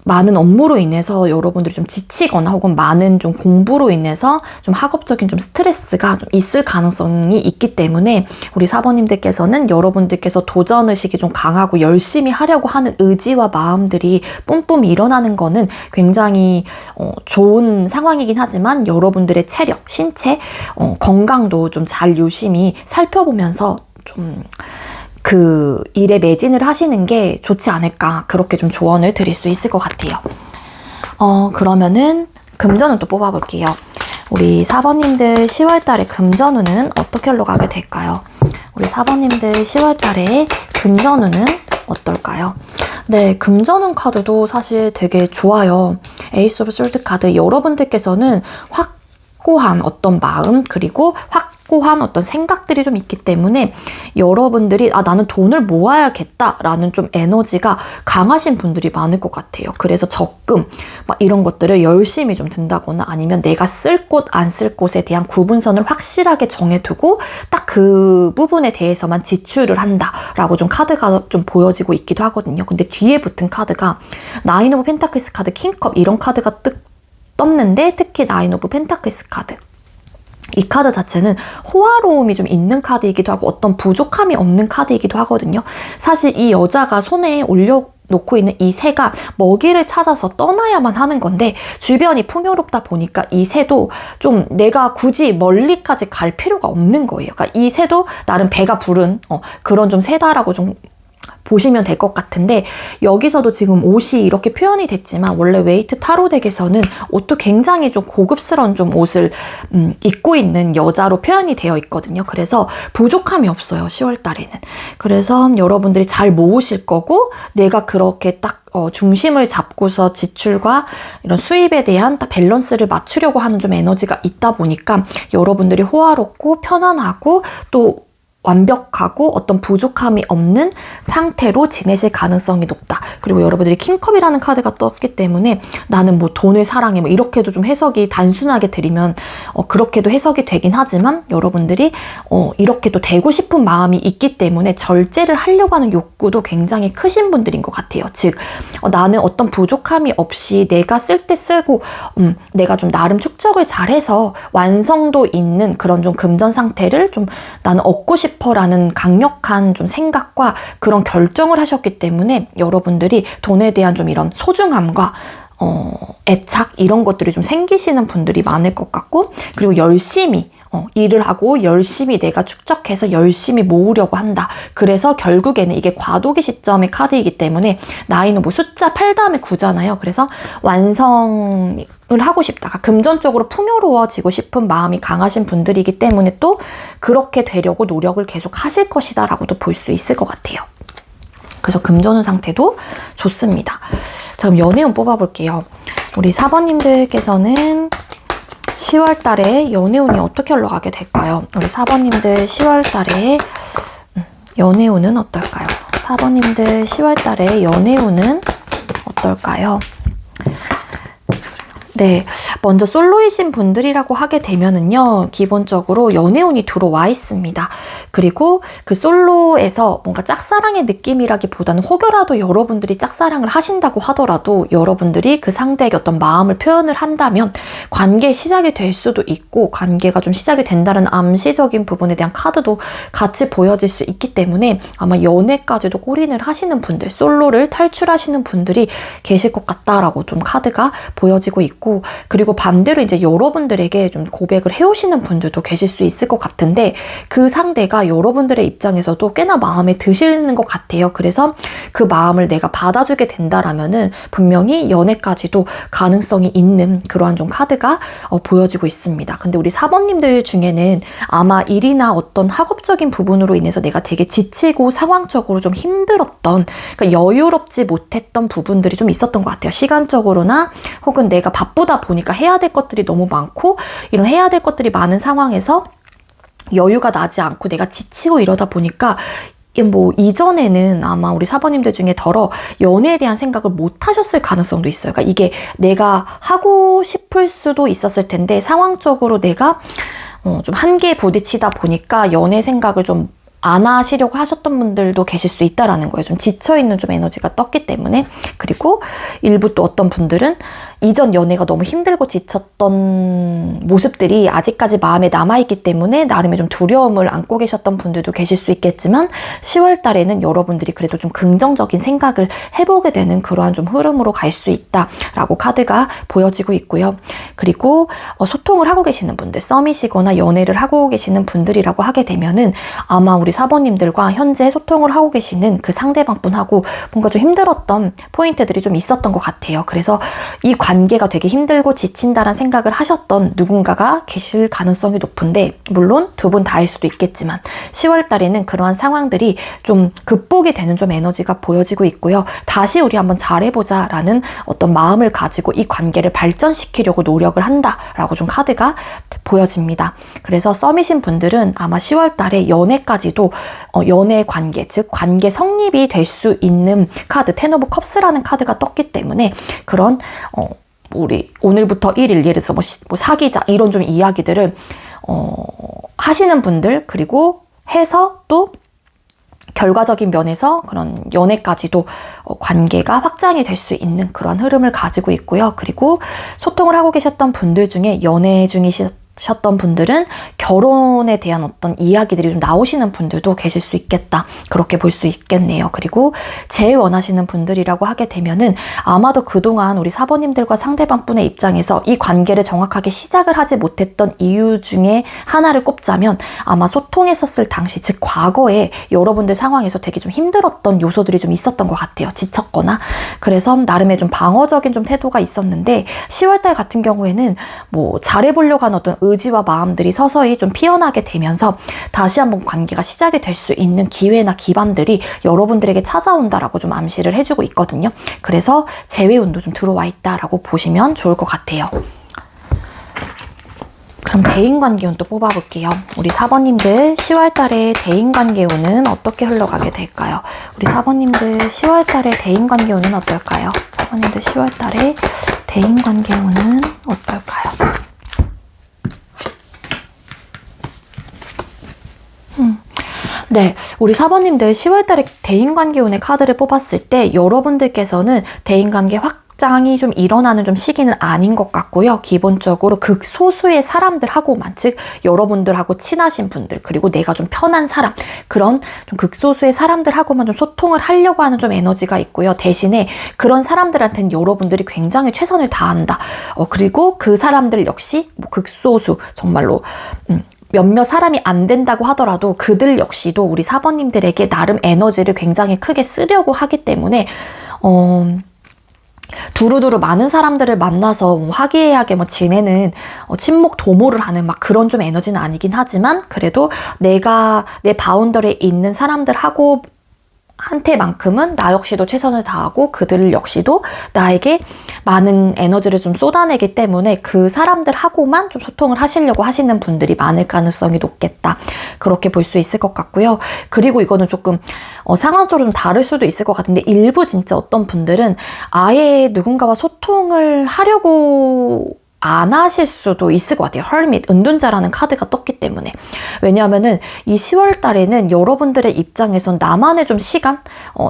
많은 업무로 인해서 여러분들이 좀 지치거나 혹은 많은 좀 공부로 인해서 좀 학업적인 좀 스트레스가 좀 있을 가능성이 있기 때문에 우리 4번님들께서는 여러분들께서 도전의식이 좀 강하고 열심히 하려고 하는 의지와 마음들이 뿜뿜 일어나는 거는 굉장히 좋은 상황이긴 하지만 여러분들의 체력, 신체, 건강도 좀 잘 유심히 살펴보면서 좀 그 일에 매진을 하시는 게 좋지 않을까, 그렇게 좀 조언을 드릴 수 있을 것 같아요. 그러면은 금전운 또 뽑아볼게요. 우리 4번님들 10월달에 금전운은 어떻게 흘러가게 될까요? 우리 4번님들 10월달에 금전운은 어떨까요? 네, 금전운 카드도 사실 되게 좋아요. 에이스 오브 솔드 카드, 여러분들께서는 확고한 어떤 마음, 그리고 확고한 어떤 생각들이 좀 있기 때문에 여러분들이 나는 돈을 모아야겠다라는 좀 에너지가 강하신 분들이 많을 것 같아요. 그래서 적금 막 이런 것들을 열심히 좀 든다거나 아니면 내가 쓸 곳, 안 쓸 곳에 대한 구분선을 확실하게 정해두고 딱 그 부분에 대해서만 지출을 한다라고 좀 카드가 좀 보여지고 있기도 하거든요. 근데 뒤에 붙은 카드가 나인 오브 펜타클스 카드, 킹컵 이런 카드가 떴는데 특히 나인 오브 펜타클스 카드, 이 카드 자체는 호화로움이 좀 있는 카드이기도 하고 어떤 부족함이 없는 카드이기도 하거든요. 사실 이 여자가 손에 올려놓고 있는 이 새가 먹이를 찾아서 떠나야만 하는 건데 주변이 풍요롭다 보니까 이 새도 좀 내가 굳이 멀리까지 갈 필요가 없는 거예요. 그러니까 이 새도 나름 배가 부른 그런 좀 새다라고 좀 보시면 될 것 같은데, 여기서도 지금 옷이 이렇게 표현이 됐지만 원래 웨이트 타로 덱에서는 옷도 굉장히 좀 고급스러운 좀 옷을 입고 있는 여자로 표현이 되어 있거든요. 그래서 부족함이 없어요, 10월 달에는. 그래서 여러분들이 잘 모으실 거고, 내가 그렇게 딱 중심을 잡고서 지출과 이런 수입에 대한 딱 밸런스를 맞추려고 하는 좀 에너지가 있다 보니까 여러분들이 호화롭고 편안하고 또 완벽하고 어떤 부족함이 없는 상태로 지내실 가능성이 높다. 그리고 여러분들이 킹컵이라는 카드가 떴기 때문에 나는 뭐 돈을 사랑해 뭐 이렇게도 좀 해석이 단순하게 드리면 그렇게도 해석이 되긴 하지만 여러분들이 이렇게 또 되고 싶은 마음이 있기 때문에 절제를 하려고 하는 욕구도 굉장히 크신 분들인 것 같아요. 즉 나는 어떤 부족함이 없이 내가 쓸 때 쓰고 내가 좀 나름 축적을 잘해서 완성도 있는 그런 좀 금전 상태를 좀 나는 얻고 싶어라는 강력한 좀 생각과 그런 결정을 하셨기 때문에 여러분들이 돈에 대한 좀 이런 소중함과 애착 이런 것들이 좀 생기시는 분들이 많을 것 같고, 그리고 열심히 일을 하고 열심히 내가 축적해서 열심히 모으려고 한다. 그래서 결국에는 이게 과도기 시점의 카드이기 때문에 나이는 뭐 숫자 8 다음에 9잖아요. 그래서 완성을 하고 싶다. 금전적으로 풍요로워지고 싶은 마음이 강하신 분들이기 때문에 또 그렇게 되려고 노력을 계속 하실 것이다 라고도 볼 수 있을 것 같아요. 그래서 금전운 상태도 좋습니다. 자, 그럼 연애운 뽑아볼게요. 우리 4번님들께서는 10월 달에 연애운이 어떻게 흘러가게 될까요? 우리 4번님들 10월 달에 연애운은 어떨까요? 4번님들 10월 달에 연애운은 어떨까요? 네, 먼저 솔로이신 분들이라고 하게 되면은요, 기본적으로 연애운이 들어와 있습니다. 그리고 그 솔로에서 뭔가 짝사랑의 느낌이라기보다는 혹여라도 여러분들이 짝사랑을 하신다고 하더라도 여러분들이 그 상대에게 어떤 마음을 표현을 한다면 관계 시작이 될 수도 있고 관계가 좀 시작이 된다는 암시적인 부분에 대한 카드도 같이 보여질 수 있기 때문에 아마 연애까지도 골인을 하시는 분들, 솔로를 탈출하시는 분들이 계실 것 같다라고 좀 카드가 보여지고 있고, 그리고 반대로 이제 여러분들에게 좀 고백을 해오시는 분들도 계실 수 있을 것 같은데 그 상대가 여러분들의 입장에서도 꽤나 마음에 드시는 것 같아요. 그래서 그 마음을 내가 받아주게 된다라면은 분명히 연애까지도 가능성이 있는 그러한 좀 카드가 보여지고 있습니다. 근데 우리 4번님들 중에는 아마 일이나 어떤 학업적인 부분으로 인해서 내가 되게 지치고 상황적으로 좀 힘들었던, 그러니까 여유롭지 못했던 부분들이 좀 있었던 것 같아요. 시간적으로나 혹은 내가 바쁘다 보니까 해야 될 것들이 너무 많고 이런 해야 될 것들이 많은 상황에서 여유가 나지 않고 내가 지치고 이러다 보니까 뭐 이전에는 아마 우리 4번님들 중에 덜어 연애에 대한 생각을 못 하셨을 가능성도 있어요. 그러니까 이게 내가 하고 싶을 수도 있었을 텐데 상황적으로 내가 좀 한계에 부딪히다 보니까 연애 생각을 좀 안 하시려고 하셨던 분들도 계실 수 있다라는 거예요. 좀 지쳐있는 좀 에너지가 떴기 때문에. 그리고 일부 또 어떤 분들은 이전 연애가 너무 힘들고 지쳤던 모습들이 아직까지 마음에 남아있기 때문에 나름의 좀 두려움을 안고 계셨던 분들도 계실 수 있겠지만 10월 달에는 여러분들이 그래도 좀 긍정적인 생각을 해보게 되는 그러한 좀 흐름으로 갈 수 있다라고 카드가 보여지고 있고요. 그리고 소통을 하고 계시는 분들, 썸이시거나 연애를 하고 계시는 분들이라고 하게 되면은 아마 우리 4번님들과 현재 소통을 하고 계시는 그 상대방분하고 뭔가 좀 힘들었던 포인트들이 좀 있었던 것 같아요. 그래서 이 관계가 되게 힘들고 지친다라는 생각을 하셨던 누군가가 계실 가능성이 높은데, 물론 두 분 다일 수도 있겠지만 10월 달에는 그러한 상황들이 좀 극복이 되는 좀 에너지가 보여지고 있고요. 다시 우리 한번 잘해보자 라는 어떤 마음을 가지고 이 관계를 발전시키려고 노력을 한다라고 좀 카드가 보여집니다. 그래서 썸이신 분들은 아마 10월 달에 연애까지도 연애 관계, 즉 관계 성립이 될 수 있는 카드, 텐 오브 컵스라는 카드가 떴기 때문에 그런 우리 오늘부터 1일 예를 들어서 뭐 사귀자 이런 좀 이야기들을 하시는 분들, 그리고 해서 또 결과적인 면에서 그런 연애까지도 관계가 확장이 될 수 있는 그런 흐름을 가지고 있고요. 그리고 소통을 하고 계셨던 분들 중에 연애 중이셨던 분들은 결혼에 대한 어떤 이야기들이 좀 나오시는 분들도 계실 수 있겠다, 그렇게 볼 수 있겠네요. 그리고 제일 원하시는 분들이라고 하게 되면은 아마도 그동안 우리 4번님들과 상대방분의 입장에서 이 관계를 정확하게 시작을 하지 못했던 이유 중에 하나를 꼽자면 아마 소통했었을 당시, 즉 과거에 여러분들 상황에서 되게 좀 힘들었던 요소들이 좀 있었던 것 같아요. 지쳤거나. 그래서 나름의 좀 방어적인 좀 태도가 있었는데 10월달 같은 경우에는 뭐 잘해보려고 하는 어떤 의지와 마음들이 서서히 좀 피어나게 되면서 다시 한번 관계가 시작이 될 수 있는 기회나 기반들이 여러분들에게 찾아온다라고 좀 암시를 해주고 있거든요. 그래서 재회운도 좀 들어와 있다라고 보시면 좋을 것 같아요. 그럼 대인관계운 또 뽑아볼게요. 우리 4번님들 10월달에 대인관계운은 어떻게 흘러가게 될까요? 우리 4번님들 10월달에 대인관계운은 어떨까요? 4번님들 10월달에 대인관계운은 어떨까요? 네, 우리 4번님들 10월달에 대인관계운의 카드를 뽑았을 때 여러분들께서는 대인관계 확장이 좀 일어나는 좀 시기는 아닌 것 같고요. 기본적으로 극소수의 사람들하고만, 즉 여러분들하고 친하신 분들, 그리고 내가 좀 편한 사람, 그런 좀 극소수의 사람들하고만 좀 소통을 하려고 하는 좀 에너지가 있고요. 대신에 그런 사람들한테는 여러분들이 굉장히 최선을 다한다. 그리고 그 사람들 역시 뭐 극소수, 정말로 몇몇 사람이 안 된다고 하더라도 그들 역시도 우리 4번님들에게 나름 에너지를 굉장히 크게 쓰려고 하기 때문에 두루두루 많은 사람들을 만나서 화기애애하게 지내는 친목 도모를 하는 막 그런 좀 에너지는 아니긴 하지만 그래도 내가 내 바운더리에 있는 사람들하고 한테만큼은 나 역시도 최선을 다하고 그들 역시도 나에게 많은 에너지를 좀 쏟아내기 때문에 그 사람들하고만 좀 소통을 하시려고 하시는 분들이 많을 가능성이 높겠다. 그렇게 볼 수 있을 것 같고요. 그리고 이거는 조금 상황적으로 좀 다를 수도 있을 것 같은데 일부 진짜 어떤 분들은 아예 누군가와 소통을 하려고 안 하실 수도 있을 것 같아요. 헐밋, 은둔자라는 카드가 떴기 때문에. 왜냐하면은 이 10월 달에는 여러분들의 입장에선 나만의 좀 시간,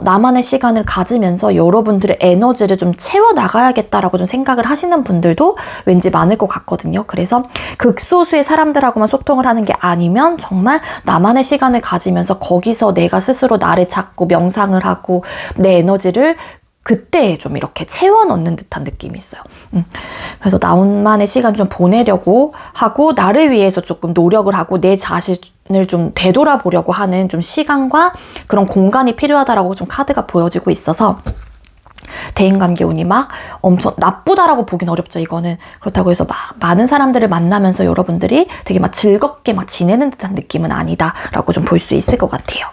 나만의 시간을 가지면서 여러분들의 에너지를 좀 채워나가야겠다라고 좀 생각을 하시는 분들도 왠지 많을 것 같거든요. 그래서 극소수의 사람들하고만 소통을 하는 게 아니면 정말 나만의 시간을 가지면서 거기서 내가 스스로 나를 찾고 명상을 하고 내 에너지를 그때 좀 이렇게 채워 넣는 듯한 느낌이 있어요. 그래서 나만의 시간 좀 보내려고 하고 나를 위해서 조금 노력을 하고 내 자신을 좀 되돌아보려고 하는 좀 시간과 그런 공간이 필요하다라고 좀 카드가 보여지고 있어서 대인관계 운이 막 엄청 나쁘다라고 보긴 어렵죠. 이거는 그렇다고 해서 막 많은 사람들을 만나면서 여러분들이 되게 막 즐겁게 막 지내는 듯한 느낌은 아니다라고 좀 볼 수 있을 것 같아요.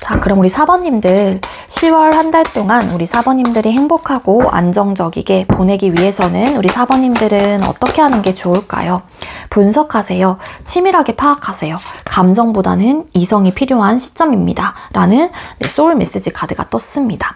자, 그럼 우리 4번님들 10월 한 달 동안 우리 4번님들이 행복하고 안정적이게 보내기 위해서는 우리 4번님들은 어떻게 하는 게 좋을까요? 분석하세요. 치밀하게 파악하세요. 감정보다는 이성이 필요한 시점입니다. 라는 소울 메시지 카드가 떴습니다.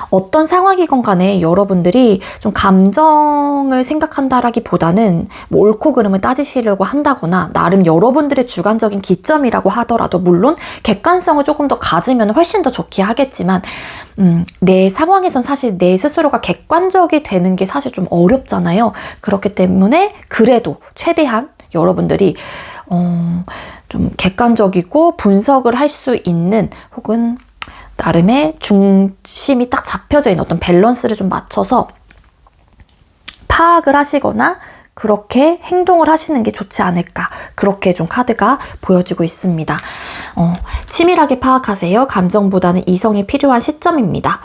어떤 상황이건 간에 여러분들이 좀 감정을 생각한다라기보다는 뭐 옳고 그름을 따지시려고 한다거나 나름 여러분들의 주관적인 기점이라고 하더라도 물론 객관성을 조금 더 가지면 훨씬 더 좋게 하겠지만 내 상황에선 사실 내 스스로가 객관적이 되는 게 사실 좀 어렵잖아요. 그렇기 때문에 그래도 최대한 여러분들이 좀 객관적이고 분석을 할 수 있는 혹은 나름의 중심이 딱 잡혀져 있는 어떤 밸런스를 좀 맞춰서 파악을 하시거나 그렇게 행동을 하시는 게 좋지 않을까 그렇게 좀 카드가 보여지고 있습니다. 치밀하게 파악하세요. 감정보다는 이성이 필요한 시점입니다.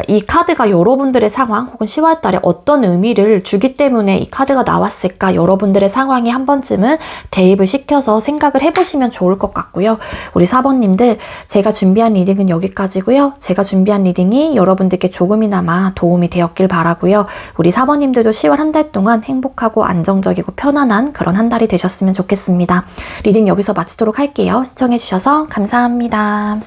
이 카드가 여러분들의 상황 혹은 10월 달에 어떤 의미를 주기 때문에 이 카드가 나왔을까 여러분들의 상황에 한 번쯤은 대입을 시켜서 생각을 해보시면 좋을 것 같고요. 우리 4번님들 제가 준비한 리딩은 여기까지고요. 제가 준비한 리딩이 여러분들께 조금이나마 도움이 되었길 바라고요. 우리 4번님들도 10월 한 달 동안 행복하고 안정적이고 편안한 그런 한 달이 되셨으면 좋겠습니다. 리딩 여기서 마치도록 할게요. 시청해주셔서 감사합니다.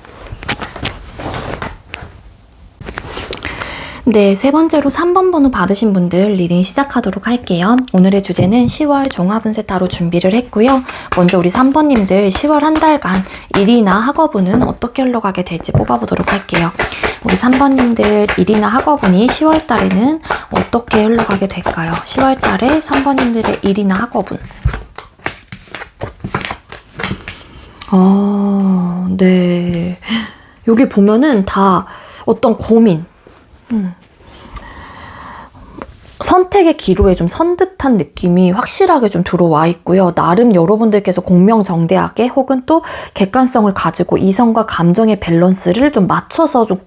네, 세 번째로 3번 번호 받으신 분들 리딩 시작하도록 할게요. 오늘의 주제는 10월 종합운세 따로 준비를 했고요. 먼저 우리 3번님들 10월 한 달간 일이나 학업운은 어떻게 흘러가게 될지 뽑아보도록 할게요. 우리 3번님들 일이나 학업운이 10월 달에는 어떻게 흘러가게 될까요? 10월 달에 3번님들의 일이나 학업운. 네. 여기 보면은 다 어떤 고민, 선택의 기로에 좀 선 듯한 느낌이 확실하게 좀 들어와 있고요. 나름 여러분들께서 공명정대하게 혹은 또 객관성을 가지고 이성과 감정의 밸런스를 좀 맞춰서 좀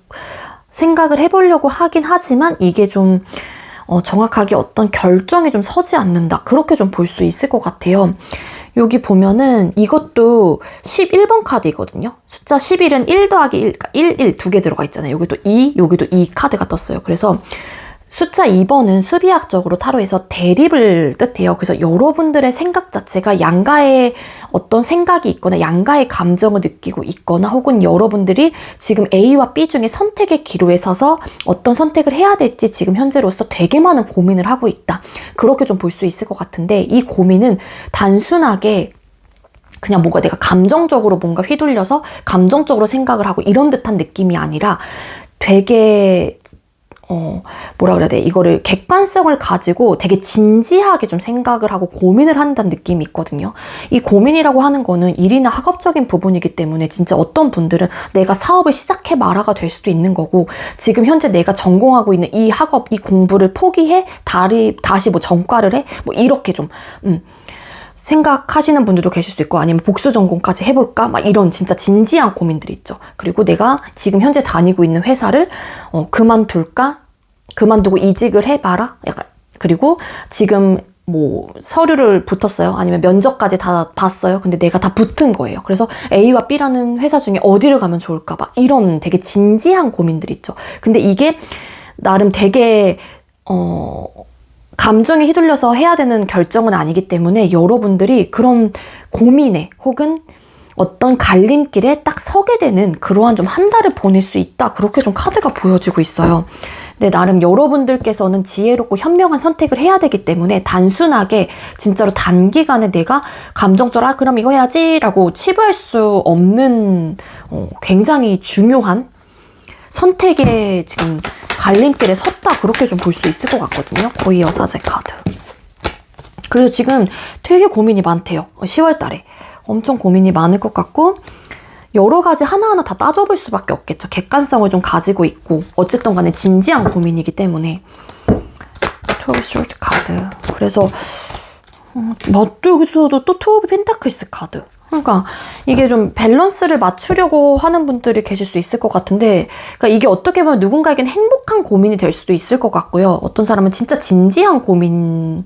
생각을 해보려고 하긴 하지만 이게 좀 정확하게 어떤 결정이 좀 서지 않는다. 그렇게 좀 볼 수 있을 것 같아요. 여기 보면은 이것도 11번 카드이거든요. 숫자 11은 1 더하기 1, 그러니까 1 두 개 들어가 있잖아요. 여기도 2, 여기도 2 카드가 떴어요. 그래서 숫자 2번은 수비학적으로 타로에서 대립을 뜻해요. 그래서 여러분들의 생각 자체가 양가의 어떤 생각이 있거나 양가의 감정을 느끼고 있거나 혹은 여러분들이 지금 A와 B 중에 선택의 기로에 서서 어떤 선택을 해야 될지 지금 현재로서 되게 많은 고민을 하고 있다. 그렇게 좀 볼 수 있을 것 같은데 이 고민은 단순하게 그냥 뭔가 내가 감정적으로 뭔가 휘둘려서 감정적으로 생각을 하고 이런 듯한 느낌이 아니라 되게 뭐라 그래야 돼? 이거를 객관성을 가지고 되게 진지하게 좀 생각을 하고 고민을 한다는 느낌이 있거든요. 이 고민이라고 하는 거는 일이나 학업적인 부분이기 때문에 진짜 어떤 분들은 내가 사업을 시작해 마라가 될 수도 있는 거고 지금 현재 내가 전공하고 있는 이 학업, 이 공부를 포기해 다시 뭐 전과를 해? 뭐 이렇게 좀 생각하시는 분들도 계실 수 있고 아니면 복수 전공까지 해볼까? 막 이런 진짜 진지한 고민들이 있죠. 그리고 내가 지금 현재 다니고 있는 회사를 그만둘까? 그만두고 이직을 해봐라? 약간 그리고 지금 뭐 서류를 붙었어요. 아니면 면접까지 다 봤어요. 근데 내가 다 붙은 거예요. 그래서 A와 B라는 회사 중에 어디를 가면 좋을까? 막 이런 되게 진지한 고민들이 있죠. 근데 이게 나름 되게 감정에 휘둘려서 해야 되는 결정은 아니기 때문에 여러분들이 그런 고민에 혹은 어떤 갈림길에 딱 서게 되는 그러한 좀 한 달을 보낼 수 있다. 그렇게 좀 카드가 보여지고 있어요. 근데 나름 여러분들께서는 지혜롭고 현명한 선택을 해야 되기 때문에 단순하게 진짜로 단기간에 내가 감정적으로 그럼 이거 해야지 라고 치부할 수 없는 굉장히 중요한 선택에 지금 갈림길에 섰다 그렇게 좀 볼 수 있을 것 같거든요. 거의 여사제 카드. 그래서 지금 되게 고민이 많대요. 10월 달에. 엄청 고민이 많을 것 같고 여러 가지 하나하나 다 따져볼 수밖에 없겠죠. 객관성을 좀 가지고 있고 어쨌든 간에 진지한 고민이기 때문에. 12 Swords 카드. 그래서 또 여기서도 또 2 of Pentacles 카드. 그러니까 이게 좀 밸런스를 맞추려고 하는 분들이 계실 수 있을 것 같은데 그러니까 이게 어떻게 보면 누군가에겐 행복한 고민이 될 수도 있을 것 같고요. 어떤 사람은 진짜 진지한 고민의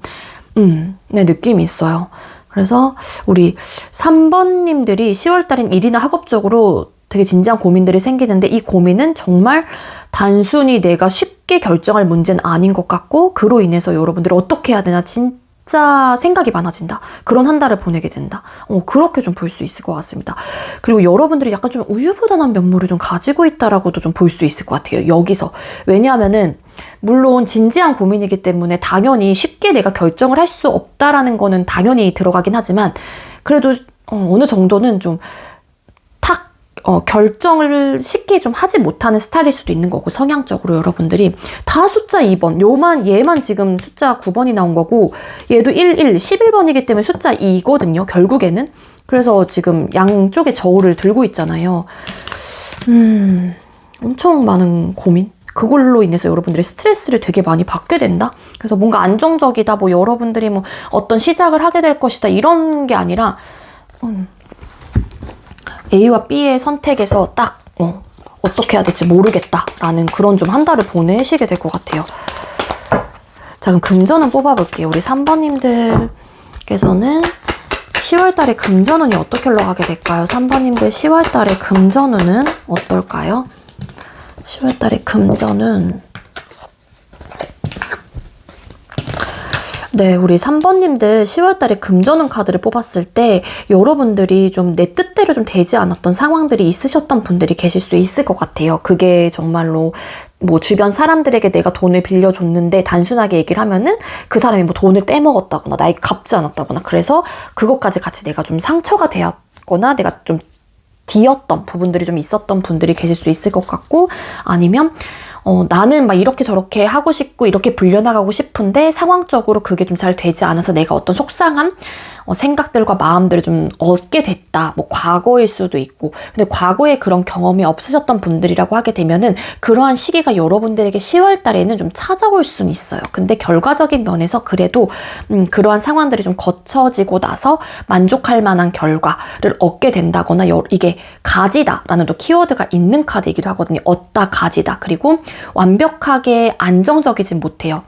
느낌이 있어요. 그래서 우리 3번님들이 10월달엔 일이나 학업적으로 되게 진지한 고민들이 생기는데 이 고민은 정말 단순히 내가 쉽게 결정할 문제는 아닌 것 같고 그로 인해서 여러분들이 어떻게 해야 되나 진짜 생각이 많아진다. 그런 한 달을 보내게 된다. 그렇게 좀 볼 수 있을 것 같습니다. 그리고 여러분들이 약간 좀 우유부단한 면모를 좀 가지고 있다라고도 좀 볼 수 있을 것 같아요. 여기서. 왜냐하면은 물론 진지한 고민이기 때문에 당연히 쉽게 내가 결정을 할 수 없다라는 거는 당연히 들어가긴 하지만 그래도 어느 정도는 좀 결정을 쉽게 좀 하지 못하는 스타일일 수도 있는 거고 성향적으로 여러분들이 다 숫자 2번 얘만 지금 숫자 9번이 나온 거고 얘도 11번이기 때문에 숫자 2거든요 결국에는. 그래서 지금 양쪽에 저울을 들고 있잖아요. 엄청 많은 고민 그걸로 인해서 여러분들이 스트레스를 되게 많이 받게 된다. 그래서 뭔가 안정적이다 뭐 여러분들이 뭐 어떤 시작을 하게 될 것이다 이런 게 아니라 A와 B의 선택에서 딱 어떻게 해야 될지 모르겠다라는 그런 좀 한 달을 보내시게 될 것 같아요. 자 그럼 금전운 뽑아볼게요. 우리 3번님들께서는 10월달에 금전운이 어떻게 흘러가게 될까요? 3번님들 10월달에 금전운은 어떨까요? 10월달에 금전운 네, 우리 3번님들 10월달에 금전운 카드를 뽑았을 때 여러분들이 좀 내 뜻대로 좀 되지 않았던 상황들이 있으셨던 분들이 계실 수 있을 것 같아요. 그게 정말로 뭐 주변 사람들에게 내가 돈을 빌려줬는데 단순하게 얘기를 하면은 그 사람이 뭐 돈을 떼먹었다거나 나에게 갚지 않았다거나 그래서 그것까지 같이 내가 좀 상처가 되었거나 내가 좀 뒤었던 부분들이 좀 있었던 분들이 계실 수 있을 것 같고 아니면 나는 막 이렇게 저렇게 하고 싶고 이렇게 불려나가고 싶은데 상황적으로 그게 좀 잘 되지 않아서 내가 어떤 속상한 생각들과 마음들을 좀 얻게 됐다. 뭐 과거일 수도 있고 근데 과거에 그런 경험이 없으셨던 분들이라고 하게 되면은 그러한 시기가 여러분들에게 10월 달에는 좀 찾아올 수는 있어요. 근데 결과적인 면에서 그래도 그러한 상황들이 좀 거쳐지고 나서 만족할 만한 결과를 얻게 된다거나 이게 가지다라는 또 키워드가 있는 카드이기도 하거든요. 얻다 가지다. 그리고 완벽하게 안정적이진 못해요.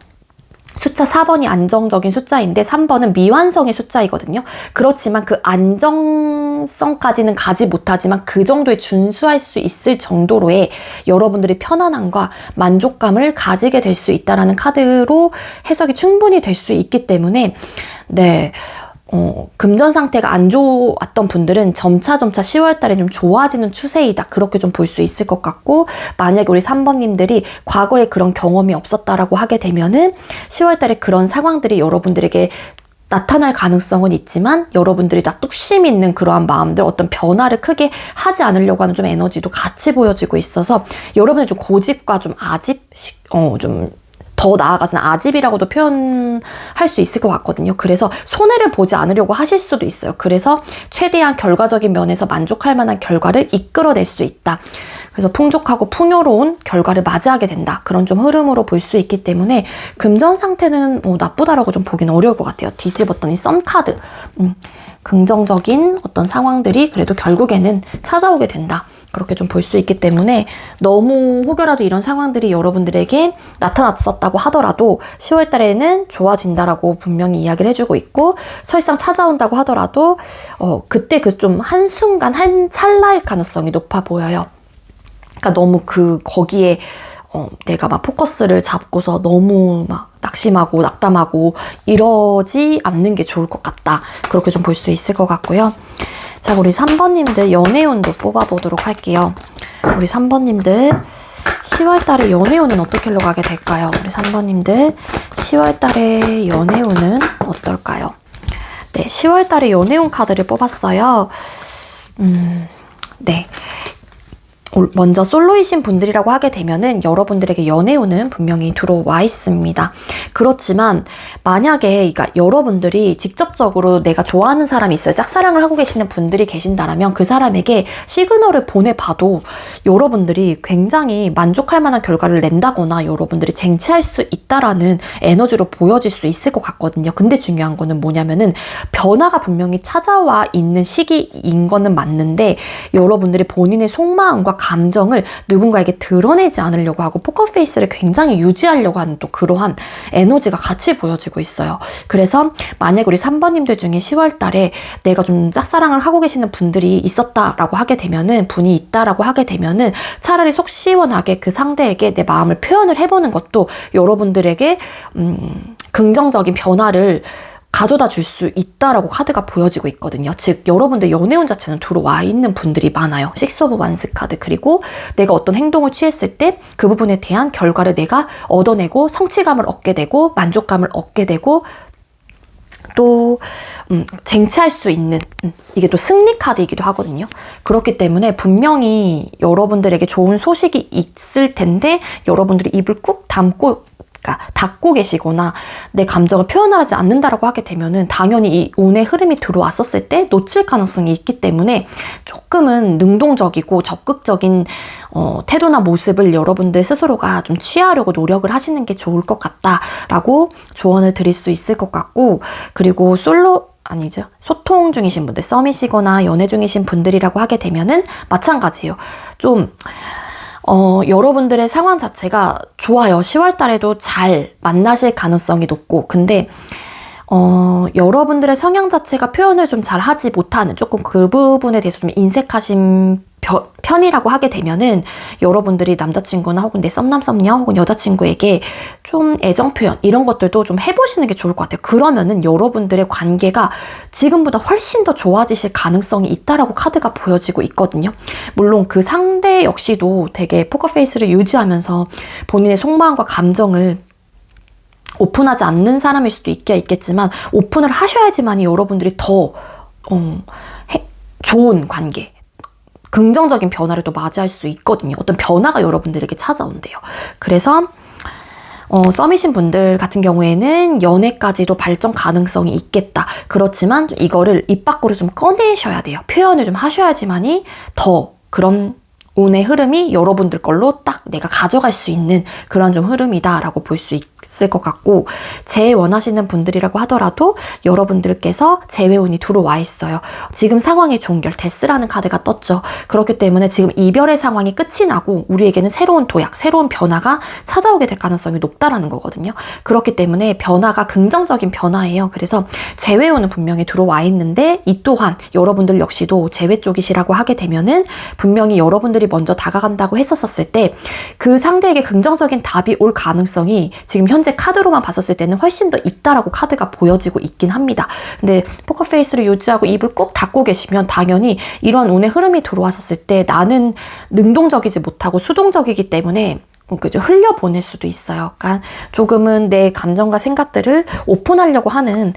숫자 4번이 안정적인 숫자인데 3번은 미완성의 숫자이거든요. 그렇지만 그 안정성까지는 가지 못하지만 그 정도에 준수할 수 있을 정도로의 여러분들의 편안함과 만족감을 가지게 될 수 있다는 카드로 해석이 충분히 될 수 있기 때문에 네. 금전 상태가 안 좋았던 분들은 점차 10월 달에 좀 좋아지는 추세이다. 그렇게 좀 볼 수 있을 것 같고 만약에 우리 3번님들이 과거에 그런 경험이 없었다라고 하게 되면은 10월 달에 그런 상황들이 여러분들에게 나타날 가능성은 있지만 여러분들이 다 뚝심 있는 그러한 마음들 어떤 변화를 크게 하지 않으려고 하는 좀 에너지도 같이 보여지고 있어서 여러분의 좀 고집과 좀 아집 좀 더 나아가서는 아집이라고도 표현할 수 있을 것 같거든요. 그래서 손해를 보지 않으려고 하실 수도 있어요. 그래서 최대한 결과적인 면에서 만족할 만한 결과를 이끌어낼 수 있다. 그래서 풍족하고 풍요로운 결과를 맞이하게 된다. 그런 좀 흐름으로 볼 수 있기 때문에 금전 상태는 나쁘다라고 좀 보기는 어려울 것 같아요. 뒤집었더니 선 카드. 긍정적인 어떤 상황들이 그래도 결국에는 찾아오게 된다. 그렇게 좀 볼 수 있기 때문에 너무 혹여라도 이런 상황들이 여러분들에게 나타났었다고 하더라도 10월 달에는 좋아진다라고 분명히 이야기를 해주고 있고, 설상 찾아온다고 하더라도 그때 그 좀 한순간 한 찰나일 가능성이 높아 보여요. 그러니까 너무 거기에 내가 막 포커스를 잡고서 너무 막 낙심하고 낙담하고 이러지 않는 게 좋을 것 같다. 그렇게 좀 볼 수 있을 것 같고요. 자, 우리 3번님들 연애운도 뽑아보도록 할게요. 우리 3번님들 10월 달에 연애운은 어떻게 흘러가게 될까요? 우리 3번님들 10월 달에 연애운은 어떨까요? 네, 10월 달에 연애운 카드를 뽑았어요. 네. 먼저 솔로이신 분들이라고 하게 되면은 여러분들에게 연애운은 분명히 들어와 있습니다. 그렇지만 만약에 그러니까 여러분들이 직접적으로 내가 좋아하는 사람이 있어요. 짝사랑을 하고 계시는 분들이 계신다면 그 사람에게 시그널을 보내봐도 여러분들이 굉장히 만족할 만한 결과를 낸다거나 여러분들이 쟁취할 수 있다라는 에너지로 보여질 수 있을 것 같거든요. 근데 중요한 거는 뭐냐면은 변화가 분명히 찾아와 있는 시기인 거는 맞는데 여러분들이 본인의 속마음과 감정을 누군가에게 드러내지 않으려고 하고 포커페이스를 굉장히 유지하려고 하는 또 그러한 에너지가 같이 보여지고 있어요. 그래서 만약 우리 3번님들 중에 10월 달에 내가 좀 짝사랑을 하고 계시는 분들이 있었다라고 하게 되면은, 분이 있다라고 하게 되면은 차라리 속 시원하게 그 상대에게 내 마음을 표현을 해보는 것도 여러분들에게 긍정적인 변화를 가져다 줄 수 있다라고 카드가 보여지고 있거든요. 즉 여러분들 연애운 자체는 들어와 있는 분들이 많아요. 식스 오브 완스 카드. 그리고 내가 어떤 행동을 취했을 때 그 부분에 대한 결과를 내가 얻어내고 성취감을 얻게 되고 만족감을 얻게 되고 또 쟁취할 수 있는 이게 또 승리 카드이기도 하거든요. 그렇기 때문에 분명히 여러분들에게 좋은 소식이 있을 텐데 여러분들이 입을 꾹 닫고 계시거나 내 감정을 표현하지 않는다라고 하게 되면은 당연히 이 운의 흐름이 들어왔었을 때 놓칠 가능성이 있기 때문에 조금은 능동적이고 적극적인 태도나 모습을 여러분들 스스로가 좀 취하려고 노력을 하시는 게 좋을 것 같다라고 조언을 드릴 수 있을 것 같고, 그리고 소통 중이신 분들, 썸이시거나 연애 중이신 분들이라고 하게 되면은 마찬가지예요. 좀 여러분들의 상황 자체가 좋아요. 10월 달에도 잘 만나실 가능성이 높고, 근데 여러분들의 성향 자체가 표현을 좀 잘 하지 못하는, 조금 그 부분에 대해서 좀 인색하신 편이라고 하게 되면은 여러분들이 남자친구나 혹은 내 썸남 썸녀 혹은 여자친구에게 좀 애정 표현 이런 것들도 좀 해보시는 게 좋을 것 같아요. 그러면은 여러분들의 관계가 지금보다 훨씬 더 좋아지실 가능성이 있다라고 카드가 보여지고 있거든요. 물론 그 상대 역시도 되게 포커페이스를 유지하면서 본인의 속마음과 감정을 오픈하지 않는 사람일 수도 있겠지만 오픈을 하셔야지만이 여러분들이 더 좋은 관계, 긍정적인 변화를 또 맞이할 수 있거든요. 어떤 변화가 여러분들에게 찾아온대요. 그래서 썸이신 분들 같은 경우에는 연애까지도 발전 가능성이 있겠다. 그렇지만 이거를 입 밖으로 좀 꺼내셔야 돼요. 표현을 좀 하셔야지만이 더 그런 운의 흐름이 여러분들 걸로 딱 내가 가져갈 수 있는 그런 좀 흐름이다라고 볼 수 있을 것 같고, 재원하시는 분들이라고 하더라도 여러분들께서 재회운이 들어와 있어요. 지금 상황의 종결, 데스라는 카드가 떴죠. 그렇기 때문에 지금 이별의 상황이 끝이 나고 우리에게는 새로운 도약, 새로운 변화가 찾아오게 될 가능성이 높다라는 거거든요. 그렇기 때문에 변화가 긍정적인 변화예요. 그래서 재회운은 분명히 들어와 있는데 이 또한 여러분들 역시도 재회 쪽이시라고 하게 되면은 분명히 여러분들이 먼저 다가간다고 했었을 때 그 상대에게 긍정적인 답이 올 가능성이 지금 현재 카드로만 봤었을 때는 훨씬 더 있다라고 카드가 보여지고 있긴 합니다. 근데 포커페이스를 유지하고 입을 꾹 닫고 계시면 당연히 이런 운의 흐름이 들어왔었을 때 나는 능동적이지 못하고 수동적이기 때문에 그죠, 흘려보낼 수도 있어요. 그러니까 조금은 내 감정과 생각들을 오픈하려고 하는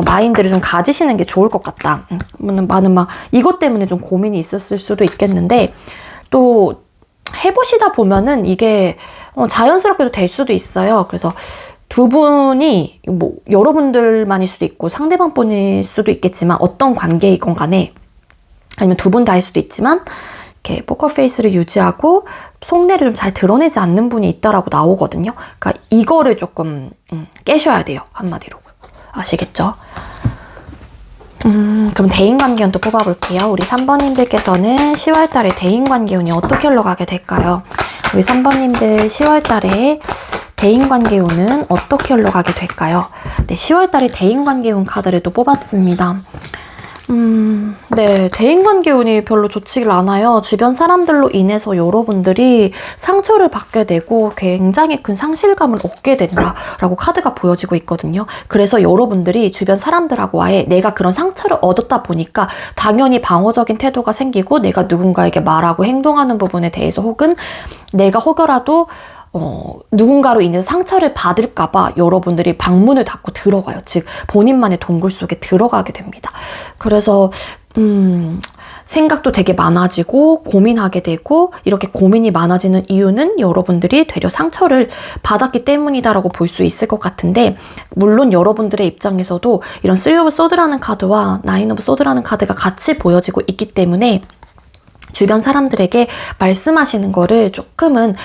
마인드를 좀 가지시는 게 좋을 것 같다. 많은 막 이것 때문에 좀 고민이 있었을 수도 있겠는데 또 해보시다 보면은 이게 자연스럽게도 될 수도 있어요. 그래서 두 분이 뭐 여러분들만일 수도 있고 상대방뿐일 수도 있겠지만 어떤 관계이건 간에 아니면 두 분 다일 수도 있지만 이렇게 포커페이스를 유지하고 속내를 좀 잘 드러내지 않는 분이 있다라고 나오거든요. 그러니까 이거를 조금 깨셔야 돼요. 한마디로. 아시겠죠? 그럼 대인관계운 또 뽑아볼게요. 우리 3번님들께서는 10월달에 대인관계운이 어떻게 흘러가게 될까요? 우리 3번님들 10월달에 대인관계운은 어떻게 흘러가게 될까요? 네, 10월달에 대인관계운 카드를 또 뽑았습니다. 네, 대인관계운이 별로 좋지를 않아요. 주변 사람들로 인해서 여러분들이 상처를 받게 되고 굉장히 큰 상실감을 얻게 된다라고 카드가 보여지고 있거든요. 그래서 여러분들이 주변 사람들하고의 내가 그런 상처를 얻었다 보니까 당연히 방어적인 태도가 생기고 내가 누군가에게 말하고 행동하는 부분에 대해서 혹은 내가 혹여라도 누군가로 인해서 상처를 받을까봐 여러분들이 방문을 닫고 들어가요. 즉, 본인만의 동굴 속에 들어가게 됩니다. 그래서, 생각도 되게 많아지고 고민하게 되고 이렇게 고민이 많아지는 이유는 여러분들이 되려 상처를 받았기 때문이다라고 볼 수 있을 것 같은데, 물론 여러분들의 입장에서도 이런 3 오브 소드라는 카드와 9 오브 소드라는 카드가 같이 보여지고 있기 때문에 주변 사람들에게 말씀하시는 거를 조금은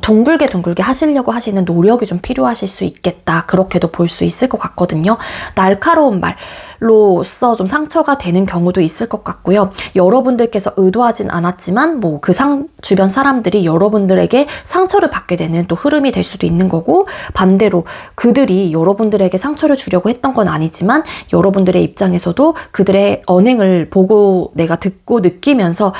둥글게 하시려고 하시는 노력이 좀 필요하실 수 있겠다. 그렇게도 볼 수 있을 것 같거든요. 날카로운 말로써 좀 상처가 되는 경우도 있을 것 같고요. 여러분들께서 의도하진 않았지만 뭐 그 주변 사람들이 여러분들에게 상처를 받게 되는 또 흐름이 될 수도 있는 거고, 반대로 그들이 여러분들에게 상처를 주려고 했던 건 아니지만 여러분들의 입장에서도 그들의 언행을 보고 내가 듣고 느끼면서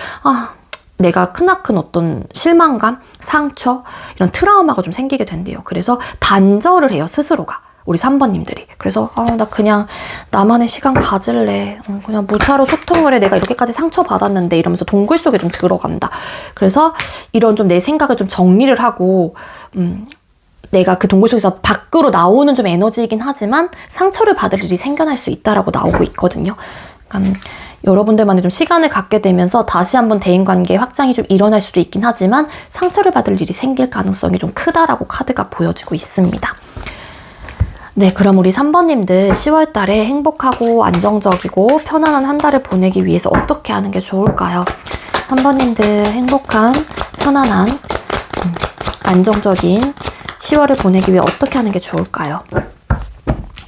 내가 크나큰 어떤 실망감, 상처, 이런 트라우마가 좀 생기게 된대요. 그래서 단절을 해요, 스스로가. 우리 3번님들이. 그래서 나 그냥 나만의 시간 가질래. 그냥 무차로 소통을 해. 내가 이렇게까지 상처받았는데 이러면서 동굴 속에 좀 들어간다. 그래서 이런 좀 내 생각을 좀 정리를 하고 내가 그 동굴 속에서 밖으로 나오는 좀 에너지이긴 하지만 상처를 받을 일이 생겨날 수 있다라고 나오고 있거든요. 그러니까 여러분들만의 좀 시간을 갖게 되면서 다시 한번 대인관계 확장이 좀 일어날 수도 있긴 하지만 상처를 받을 일이 생길 가능성이 좀 크다라고 카드가 보여지고 있습니다. 네, 그럼 우리 3번님들 10월 달에 행복하고 안정적이고 편안한 한 달을 보내기 위해서 어떻게 하는 게 좋을까요? 3번님들 행복한, 편안한, 안정적인 10월을 보내기 위해 어떻게 하는 게 좋을까요?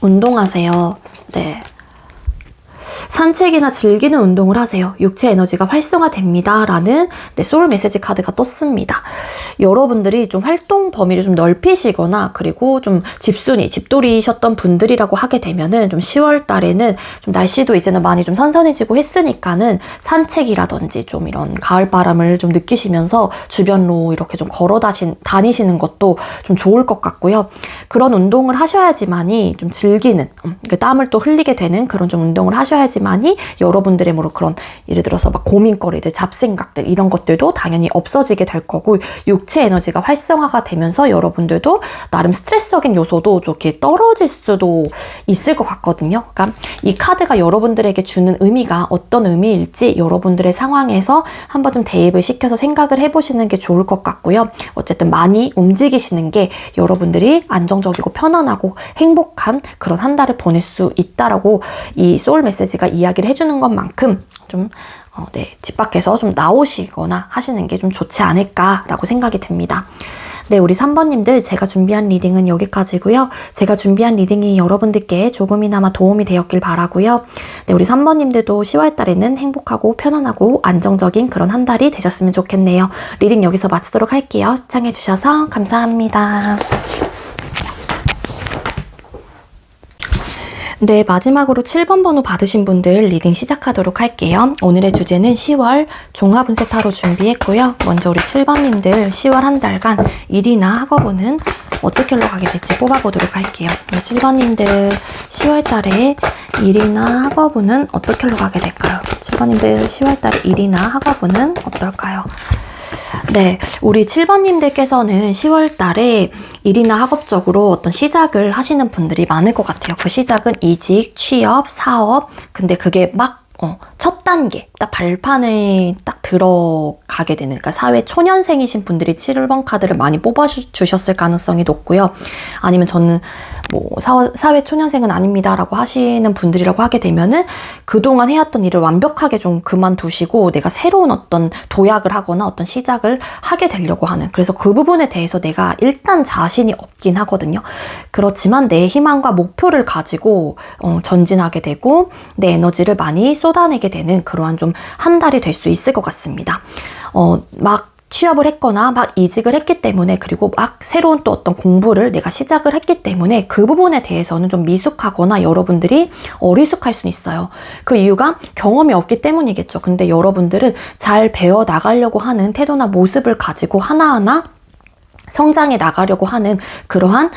운동하세요. 네. 산책이나 즐기는 운동을 하세요. 육체 에너지가 활성화됩니다. 라는 소울 메시지 카드가 떴습니다. 여러분들이 좀 활동 범위를 좀 넓히시거나 그리고 좀 집돌이셨던 분들이라고 하게 되면은 좀 10월 달에는 좀 날씨도 이제는 많이 좀 선선해지고 했으니까는 산책이라든지 좀 이런 가을 바람을 좀 느끼시면서 주변로 이렇게 좀 걸어 다니시는 것도 좀 좋을 것 같고요. 그런 운동을 하셔야지만이 좀 즐기는, 땀을 또 흘리게 되는 그런 좀 운동을 하셔야지만이 여러분들의 뭐 그런 예를 들어서 막 고민거리들, 잡생각들 이런 것들도 당연히 없어지게 될 거고, 육체 에너지가 활성화가 되면서 여러분들도 나름 스트레스적인 요소도 좋게 떨어질 수도 있을 것 같거든요. 그러니까 이 카드가 여러분들에게 주는 의미가 어떤 의미일지 여러분들의 상황에서 한번 좀 대입을 시켜서 생각을 해보시는 게 좋을 것 같고요. 어쨌든 많이 움직이시는 게 여러분들이 안정적이고 편안하고 행복한 그런 한 달을 보낼 수 있다라고 이 소울 메시지가 이야기를 해주는 것만큼 좀 집 밖에서 좀 나오시거나 하시는 게 좀 좋지 않을까라고 생각이 듭니다. 네, 우리 3번님들 제가 준비한 리딩은 여기까지고요. 제가 준비한 리딩이 여러분들께 조금이나마 도움이 되었길 바라고요. 네, 우리 3번님들도 10월 달에는 행복하고 편안하고 안정적인 그런 한 달이 되셨으면 좋겠네요. 리딩 여기서 마치도록 할게요. 시청해주셔서 감사합니다. 네, 마지막으로 7번 번호 받으신 분들 리딩 시작하도록 할게요. 오늘의 주제는 10월 종합운세 타로 준비했고요. 먼저 우리 7번님들 10월 한 달간 일이나 학업운은 어떻게 흘러가게 될지 뽑아보도록 할게요. 7번님들 10월 달에 일이나 학업운은 어떻게 흘러가게 될까요? 7번님들 10월 달에 일이나 학업운은 어떨까요? 네, 우리 7번님들께서는 10월 달에 일이나 학업적으로 어떤 시작을 하시는 분들이 많을 것 같아요. 그 시작은 이직, 취업, 사업, 근데 그게 막 첫 단계, 딱 발판에 딱 들어가게 되는, 그러니까 사회 초년생이신 분들이 7번 카드를 많이 뽑아주셨을 가능성이 높고요. 아니면 저는 뭐 사회 초년생은 아닙니다 라고 하시는 분들이라고 하게 되면은 그동안 해왔던 일을 완벽하게 좀 그만두시고 내가 새로운 어떤 도약을 하거나 어떤 시작을 하게 되려고 하는, 그래서 그 부분에 대해서 내가 일단 자신이 없긴 하거든요. 그렇지만 내 희망과 목표를 가지고 전진하게 되고 내 에너지를 많이 쏟아내게 되는 그러한 좀 한 달이 될 수 있을 것 같습니다. 막 취업을 했거나 막 이직을 했기 때문에, 그리고 막 새로운 또 어떤 공부를 내가 시작을 했기 때문에 그 부분에 대해서는 좀 미숙하거나 여러분들이 어리숙할 수는 있어요. 그 이유가 경험이 없기 때문이겠죠. 근데 여러분들은 잘 배워 나가려고 하는 태도나 모습을 가지고 하나하나 성장해 나가려고 하는 그러한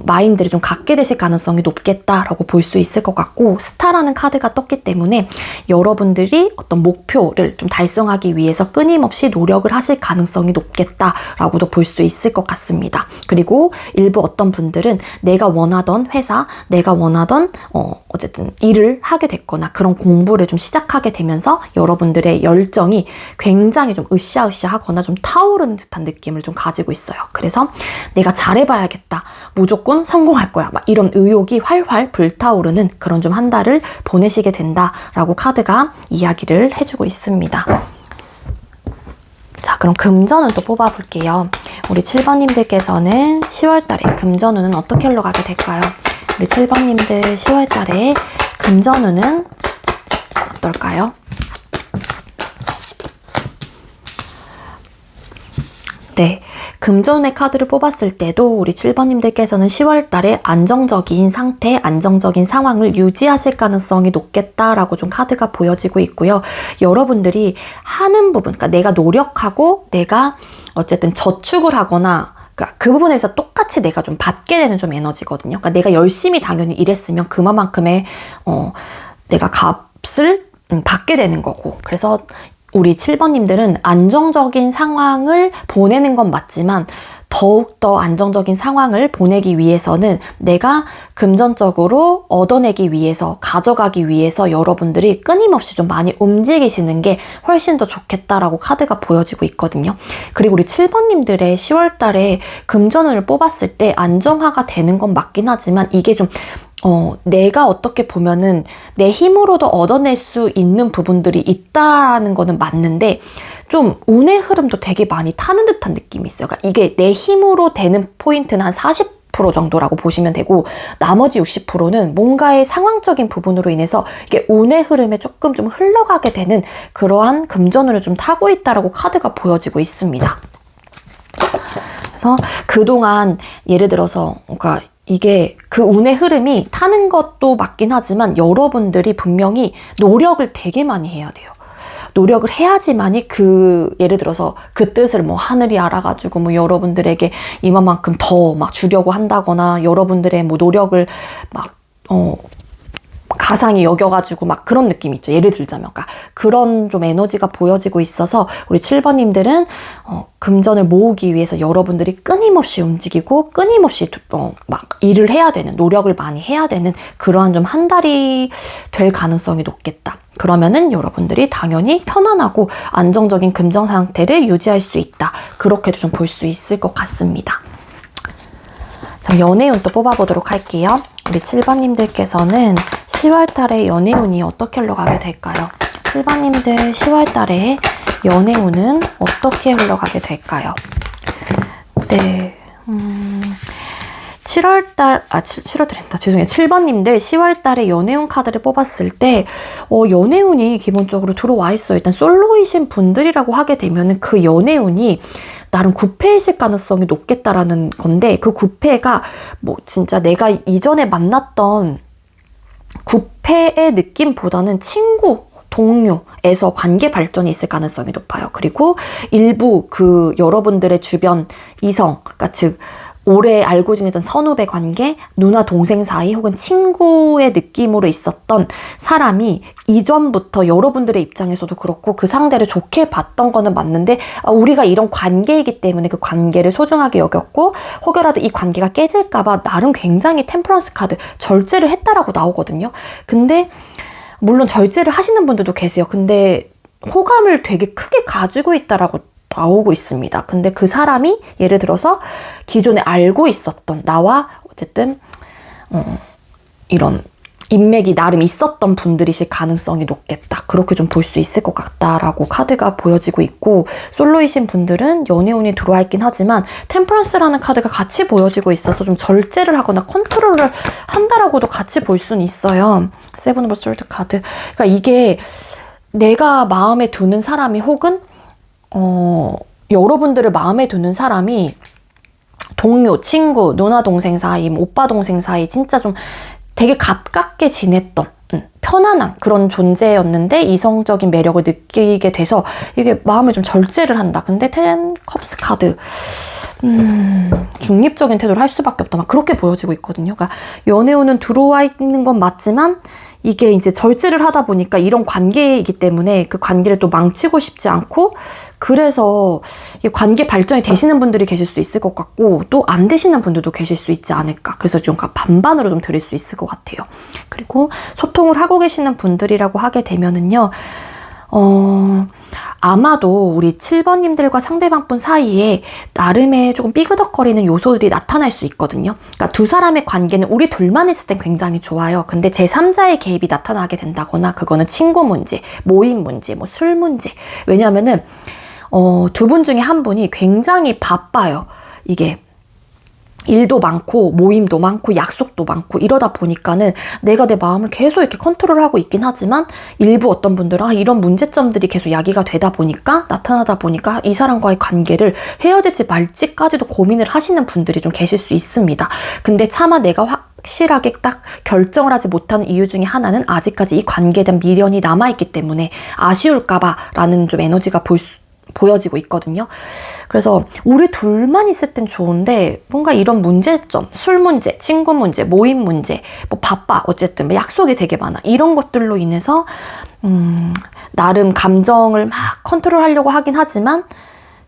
마인드를 좀 갖게 되실 가능성이 높겠다라고 볼 수 있을 것 같고, 스타라는 카드가 떴기 때문에 여러분들이 어떤 목표를 좀 달성하기 위해서 끊임없이 노력을 하실 가능성이 높겠다라고도 볼 수 있을 것 같습니다. 그리고 일부 어떤 분들은 내가 원하던 회사, 내가 원하던 어쨌든 일을 하게 됐거나 그런 공부를 좀 시작하게 되면서 여러분들의 열정이 굉장히 좀 으쌰으쌰하거나 좀 타오르는 듯한 느낌을 좀 가지고 있어요. 그래서 내가 잘해봐야겠다, 무조건 성공할 거야, 막 이런 의욕이 활활 불타오르는 그런 좀 한 달을 보내시게 된다라고 카드가 이야기를 해주고 있습니다. 자, 그럼 금전운 또 뽑아볼게요. 우리 7번님들께서는 10월달에 금전운은 어떻게 흘러가게 될까요? 우리 7번님들 10월달에 금전운은 어떨까요? 네, 금전운의 카드를 뽑았을 때도 우리 7번님들께서는 10월달에 안정적인 상태, 안정적인 상황을 유지하실 가능성이 높겠다라고 좀 카드가 보여지고 있고요. 여러분들이 하는 부분, 그러니까 내가 노력하고 내가 어쨌든 저축을 하거나 그 부분에서 똑같이 내가 좀 받게 되는 좀 에너지거든요. 그러니까 내가 열심히 당연히 일했으면 그만큼의 내가 값을 받게 되는 거고, 그래서 우리 7번님들은 안정적인 상황을 보내는 건 맞지만 더욱더 안정적인 상황을 보내기 위해서는 내가 금전적으로 얻어내기 위해서, 가져가기 위해서 여러분들이 끊임없이 좀 많이 움직이시는 게 훨씬 더 좋겠다라고 카드가 보여지고 있거든요. 그리고 우리 7번님들의 10월 달에 금전운을 뽑았을 때 안정화가 되는 건 맞긴 하지만 이게 좀 내가 어떻게 보면은 내 힘으로도 얻어낼 수 있는 부분들이 있다라는 거는 맞는데 좀 운의 흐름도 되게 많이 타는 듯한 느낌이 있어요. 그러니까 이게 내 힘으로 되는 포인트는 한 40% 정도라고 보시면 되고, 나머지 60%는 뭔가의 상황적인 부분으로 인해서 이게 운의 흐름에 조금 좀 흘러가게 되는 그러한 금전운을 좀 타고 있다라고 카드가 보여지고 있습니다. 그래서 그동안 예를 들어서 그러니까 이게 그 운의 흐름이 타는 것도 맞긴 하지만 여러분들이 분명히 노력을 되게 많이 해야 돼요. 노력을 해야지만이 예를 들어서 그 뜻을 뭐 하늘이 알아가지고 뭐 여러분들에게 이만큼 더 막 주려고 한다거나 여러분들의 뭐 노력을 막, 가상히 여겨가지고 막 그런 느낌 있죠. 예를 들자면. 그러니까 그런 좀 에너지가 보여지고 있어서 우리 7번님들은 금전을 모으기 위해서 여러분들이 끊임없이 움직이고 끊임없이 막 일을 해야 되는, 노력을 많이 해야 되는 그러한 좀 한 달이 될 가능성이 높겠다. 그러면은 여러분들이 당연히 편안하고 안정적인 금전 상태를 유지할 수 있다. 그렇게도 좀 볼 수 있을 것 같습니다. 연애운 또 뽑아보도록 할게요. 우리 7번님들께서는 10월 달에 연애운이 어떻게 흘러가게 될까요? 7번님들 10월 달에 연애운은 어떻게 흘러가게 될까요? 네, 7번님들 10월 달에 연애운 카드를 뽑았을 때, 연애운이 기본적으로 들어와 있어요. 일단 솔로이신 분들이라고 하게 되면은 그 연애운이 나름 구패이실 가능성이 높겠다라는 건데, 그 구패가 뭐 진짜 내가 이전에 만났던 구패의 느낌보다는 친구, 동료에서 관계 발전이 있을 가능성이 높아요. 그리고 일부 여러분들의 주변 이성, 그러니까 즉 오래 알고 지내던 선후배 관계, 누나 동생 사이 혹은 친구의 느낌으로 있었던 사람이 이전부터 여러분들의 입장에서도 그렇고 그 상대를 좋게 봤던 거는 맞는데, 우리가 이런 관계이기 때문에 그 관계를 소중하게 여겼고 혹여라도 이 관계가 깨질까 봐 나름 굉장히 템퍼런스 카드 절제를 했다라고 나오거든요. 근데 물론 절제를 하시는 분들도 계세요. 근데 호감을 되게 크게 가지고 있다라고 나오고 있습니다. 근데 그 사람이 예를 들어서 기존에 알고 있었던 나와 어쨌든 이런 인맥이 나름 있었던 분들이실 가능성이 높겠다. 그렇게 좀 볼 수 있을 것 같다라고 카드가 보여지고 있고, 솔로이신 분들은 연애운이 들어와 있긴 하지만 템퍼런스라는 카드가 같이 보여지고 있어서 좀 절제를 하거나 컨트롤을 한다라고도 같이 볼 수는 있어요. 세븐 오브 솔드 카드. 그러니까 이게 내가 마음에 두는 사람이 혹은 여러분들을 마음에 두는 사람이 동료, 친구, 누나, 동생 사이, 오빠, 동생 사이 진짜 좀 되게 가깝게 지냈던 편안한 그런 존재였는데 이성적인 매력을 느끼게 돼서 이게 마음을 좀 절제를 한다. 근데 텐 컵스 카드 중립적인 태도를 할 수밖에 없다. 막 그렇게 보여지고 있거든요. 그러니까 연애운은 들어와 있는 건 맞지만 이게 이제 절제를 하다 보니까 이런 관계이기 때문에 그 관계를 또 망치고 싶지 않고, 그래서 관계 발전이 되시는 분들이 계실 수 있을 것 같고 또 안 되시는 분들도 계실 수 있지 않을까. 그래서 좀 반반으로 좀 드릴 수 있을 것 같아요. 그리고 소통을 하고 계시는 분들이라고 하게 되면은요, 아마도 우리 7번님들과 상대방 분 사이에 나름의 조금 삐그덕거리는 요소들이 나타날 수 있거든요. 그러니까 두 사람의 관계는 우리 둘만 있을 땐 굉장히 좋아요. 근데 제3자의 개입이 나타나게 된다거나 그거는 친구 문제, 모임 문제, 뭐 술 문제. 왜냐하면은 두 분 중에 한 분이 굉장히 바빠요. 이게 일도 많고 모임도 많고 약속도 많고 이러다 보니까는 내가 내 마음을 계속 이렇게 컨트롤하고 있긴 하지만 일부 어떤 분들은 이런 문제점들이 계속 야기가 되다 보니까 나타나다 보니까 이 사람과의 관계를 헤어질지 말지까지도 고민을 하시는 분들이 좀 계실 수 있습니다. 근데 차마 내가 확실하게 딱 결정을 하지 못하는 이유 중에 하나는 아직까지 이 관계에 대한 미련이 남아있기 때문에 아쉬울까봐 라는 좀 에너지가 보여지고 있거든요. 그래서 우리 둘만 있을 땐 좋은데 뭔가 이런 문제점, 술 문제, 친구 문제, 모임 문제, 뭐 바빠, 어쨌든 약속이 되게 많아. 이런 것들로 인해서 나름 감정을 막 컨트롤하려고 하긴 하지만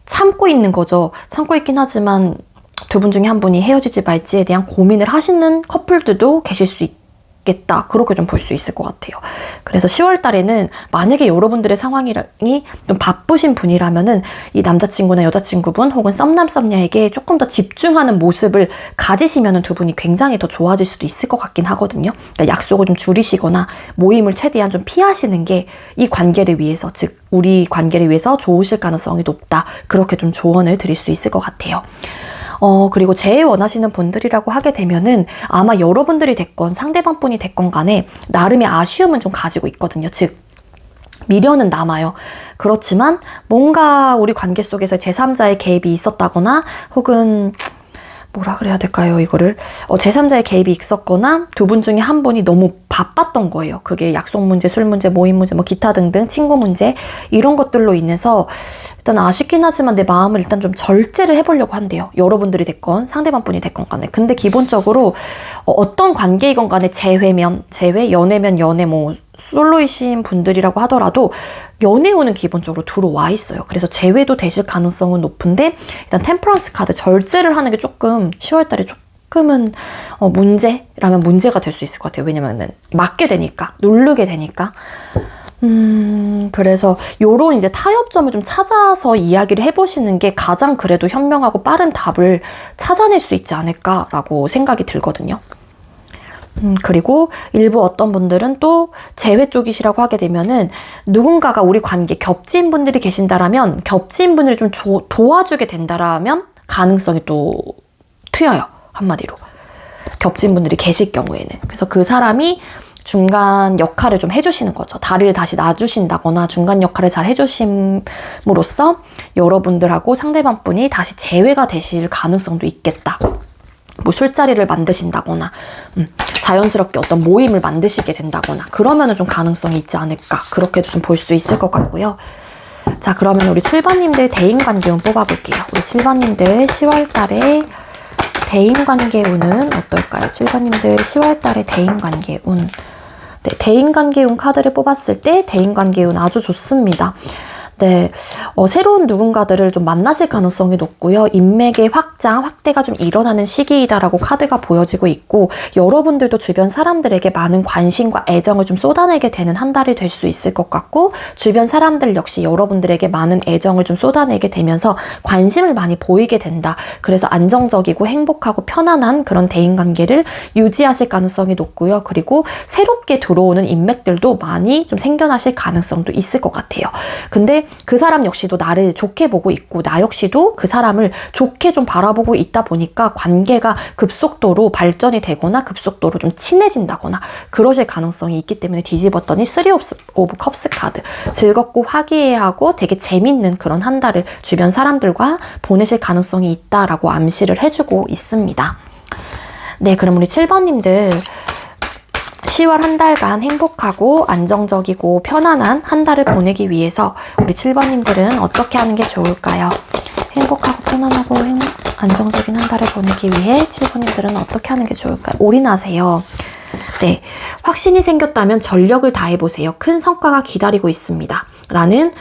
참고 있는 거죠. 참고 있긴 하지만 두 분 중에 한 분이 헤어지지 말지에 대한 고민을 하시는 커플들도 계실 수 있겠다. 그렇게 좀 볼 수 있을 것 같아요. 그래서 10월 달에는 만약에 여러분들의 상황이 좀 바쁘신 분이라면은 이 남자친구나 여자친구분 혹은 썸남 썸녀에게 조금 더 집중하는 모습을 가지시면은 두 분이 굉장히 더 좋아질 수도 있을 것 같긴 하거든요. 그러니까 약속을 좀 줄이시거나 모임을 최대한 좀 피하시는 게 이 관계를 위해서, 즉 우리 관계를 위해서 좋으실 가능성이 높다. 그렇게 좀 조언을 드릴 수 있을 것 같아요. 그리고 제일 원하시는 분들이라고 하게 되면은 아마 여러분들이 됐건 상대방 분이 됐건 간에 나름의 아쉬움은 좀 가지고 있거든요. 즉, 미련은 남아요. 그렇지만 뭔가 우리 관계 속에서 제3자의 개입이 있었다거나 혹은 뭐라 그래야 될까요, 이거를? 제3자의 개입이 있었거나 두 분 중에 한 분이 너무 바빴던 거예요. 그게 약속 문제, 술 문제, 모임 문제, 뭐 기타 등등 친구 문제 이런 것들로 인해서 일단 아쉽긴 하지만 내 마음을 일단 좀 절제를 해보려고 한대요. 여러분들이 됐건 상대방 분이 됐건 간에. 근데 기본적으로 어떤 관계이건 간에 재회면 재회, 연애면 연애, 뭐 솔로이신 분들이라고 하더라도 연애운은 기본적으로 들어와 있어요. 그래서 재회도 되실 가능성은 높은데 일단 템퍼런스 카드 절제를 하는 게 조금 10월달에 조금은 문제라면 문제가 될 수 있을 것 같아요. 왜냐면은 맞게 되니까, 누르게 되니까. 그래서 요런 이제 타협점을 좀 찾아서 이야기를 해보시는 게 가장 그래도 현명하고 빠른 답을 찾아낼 수 있지 않을까라고 생각이 들거든요. 그리고 일부 어떤 분들은 또 재회 쪽이시라고 하게 되면은 누군가가 우리 관계 겹친 분들이 계신다라면 겹친 분을 좀 도와주게 된다라면 가능성이 또 트여요. 한마디로. 겹친 분들이 계실 경우에는. 그래서 그 사람이 중간 역할을 좀 해주시는 거죠. 다리를 다시 놔주신다거나 중간 역할을 잘 해주심으로써 여러분들하고 상대방 분이 다시 재회가 되실 가능성도 있겠다. 뭐 술자리를 만드신다거나 자연스럽게 어떤 모임을 만드시게 된다거나 그러면은 좀 가능성이 있지 않을까. 그렇게도 좀 볼 수 있을 것 같고요. 자, 그러면 우리 7번님들 대인관계운 뽑아볼게요. 우리 7번님들 10월달에 대인관계운은 어떨까요? 7번님들 10월달에 대인관계운. 네, 대인관계운 카드를 뽑았을 때 대인관계운 아주 좋습니다. 네, 새로운 누군가들을 좀 만나실 가능성이 높고요. 인맥의 확대가 좀 일어나는 시기이다라고 카드가 보여지고 있고, 여러분들도 주변 사람들에게 많은 관심과 애정을 좀 쏟아내게 되는 한 달이 될 수 있을 것 같고, 주변 사람들 역시 여러분들에게 많은 애정을 좀 쏟아내게 되면서 관심을 많이 보이게 된다. 그래서 안정적이고 행복하고 편안한 그런 대인관계를 유지하실 가능성이 높고요. 그리고 새롭게 들어오는 인맥들도 많이 좀 생겨나실 가능성도 있을 것 같아요. 근데 그 사람 역시도 나를 좋게 보고 있고, 나 역시도 그 사람을 좋게 좀 바라보고 있다 보니까 관계가 급속도로 발전이 되거나 급속도로 좀 친해진다거나 그러실 가능성이 있기 때문에 뒤집었더니 3 오브 컵스 카드, 즐겁고 화기애애하고 되게 재밌는 그런 한 달을 주변 사람들과 보내실 가능성이 있다라고 암시를 해주고 있습니다. 네, 그럼 우리 7번님들 10월 한 달간 행복하고 안정적이고 편안한 한 달을 보내기 위해서 우리 7번님들은 어떻게 하는 게 좋을까요? 행복하고 편안하고 안정적인 한 달을 보내기 위해 7번님들은 어떻게 하는 게 좋을까요? 올인하세요. 네, 확신이 생겼다면 전력을 다해보세요. 큰 성과가 기다리고 있습니다. 라는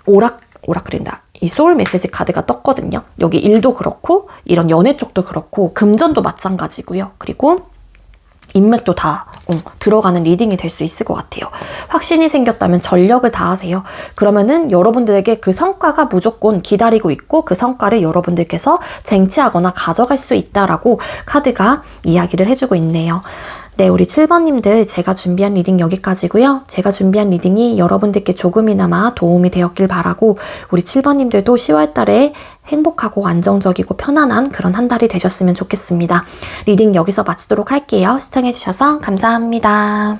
오라클입니다. 이 소울 메시지 카드가 떴거든요. 여기 일도 그렇고 이런 연애 쪽도 그렇고 금전도 마찬가지고요. 그리고 인맥도 다 들어가는 리딩이 될 수 있을 것 같아요. 확신이 생겼다면 전력을 다하세요. 그러면은 여러분들에게 그 성과가 무조건 기다리고 있고 그 성과를 여러분들께서 쟁취하거나 가져갈 수 있다라고 카드가 이야기를 해주고 있네요. 네, 우리 7번님들 제가 준비한 리딩 여기까지고요. 제가 준비한 리딩이 여러분들께 조금이나마 도움이 되었길 바라고 우리 7번님들도 10월 달에 행복하고 안정적이고 편안한 그런 한 달이 되셨으면 좋겠습니다. 리딩 여기서 마치도록 할게요. 시청해주셔서 감사합니다.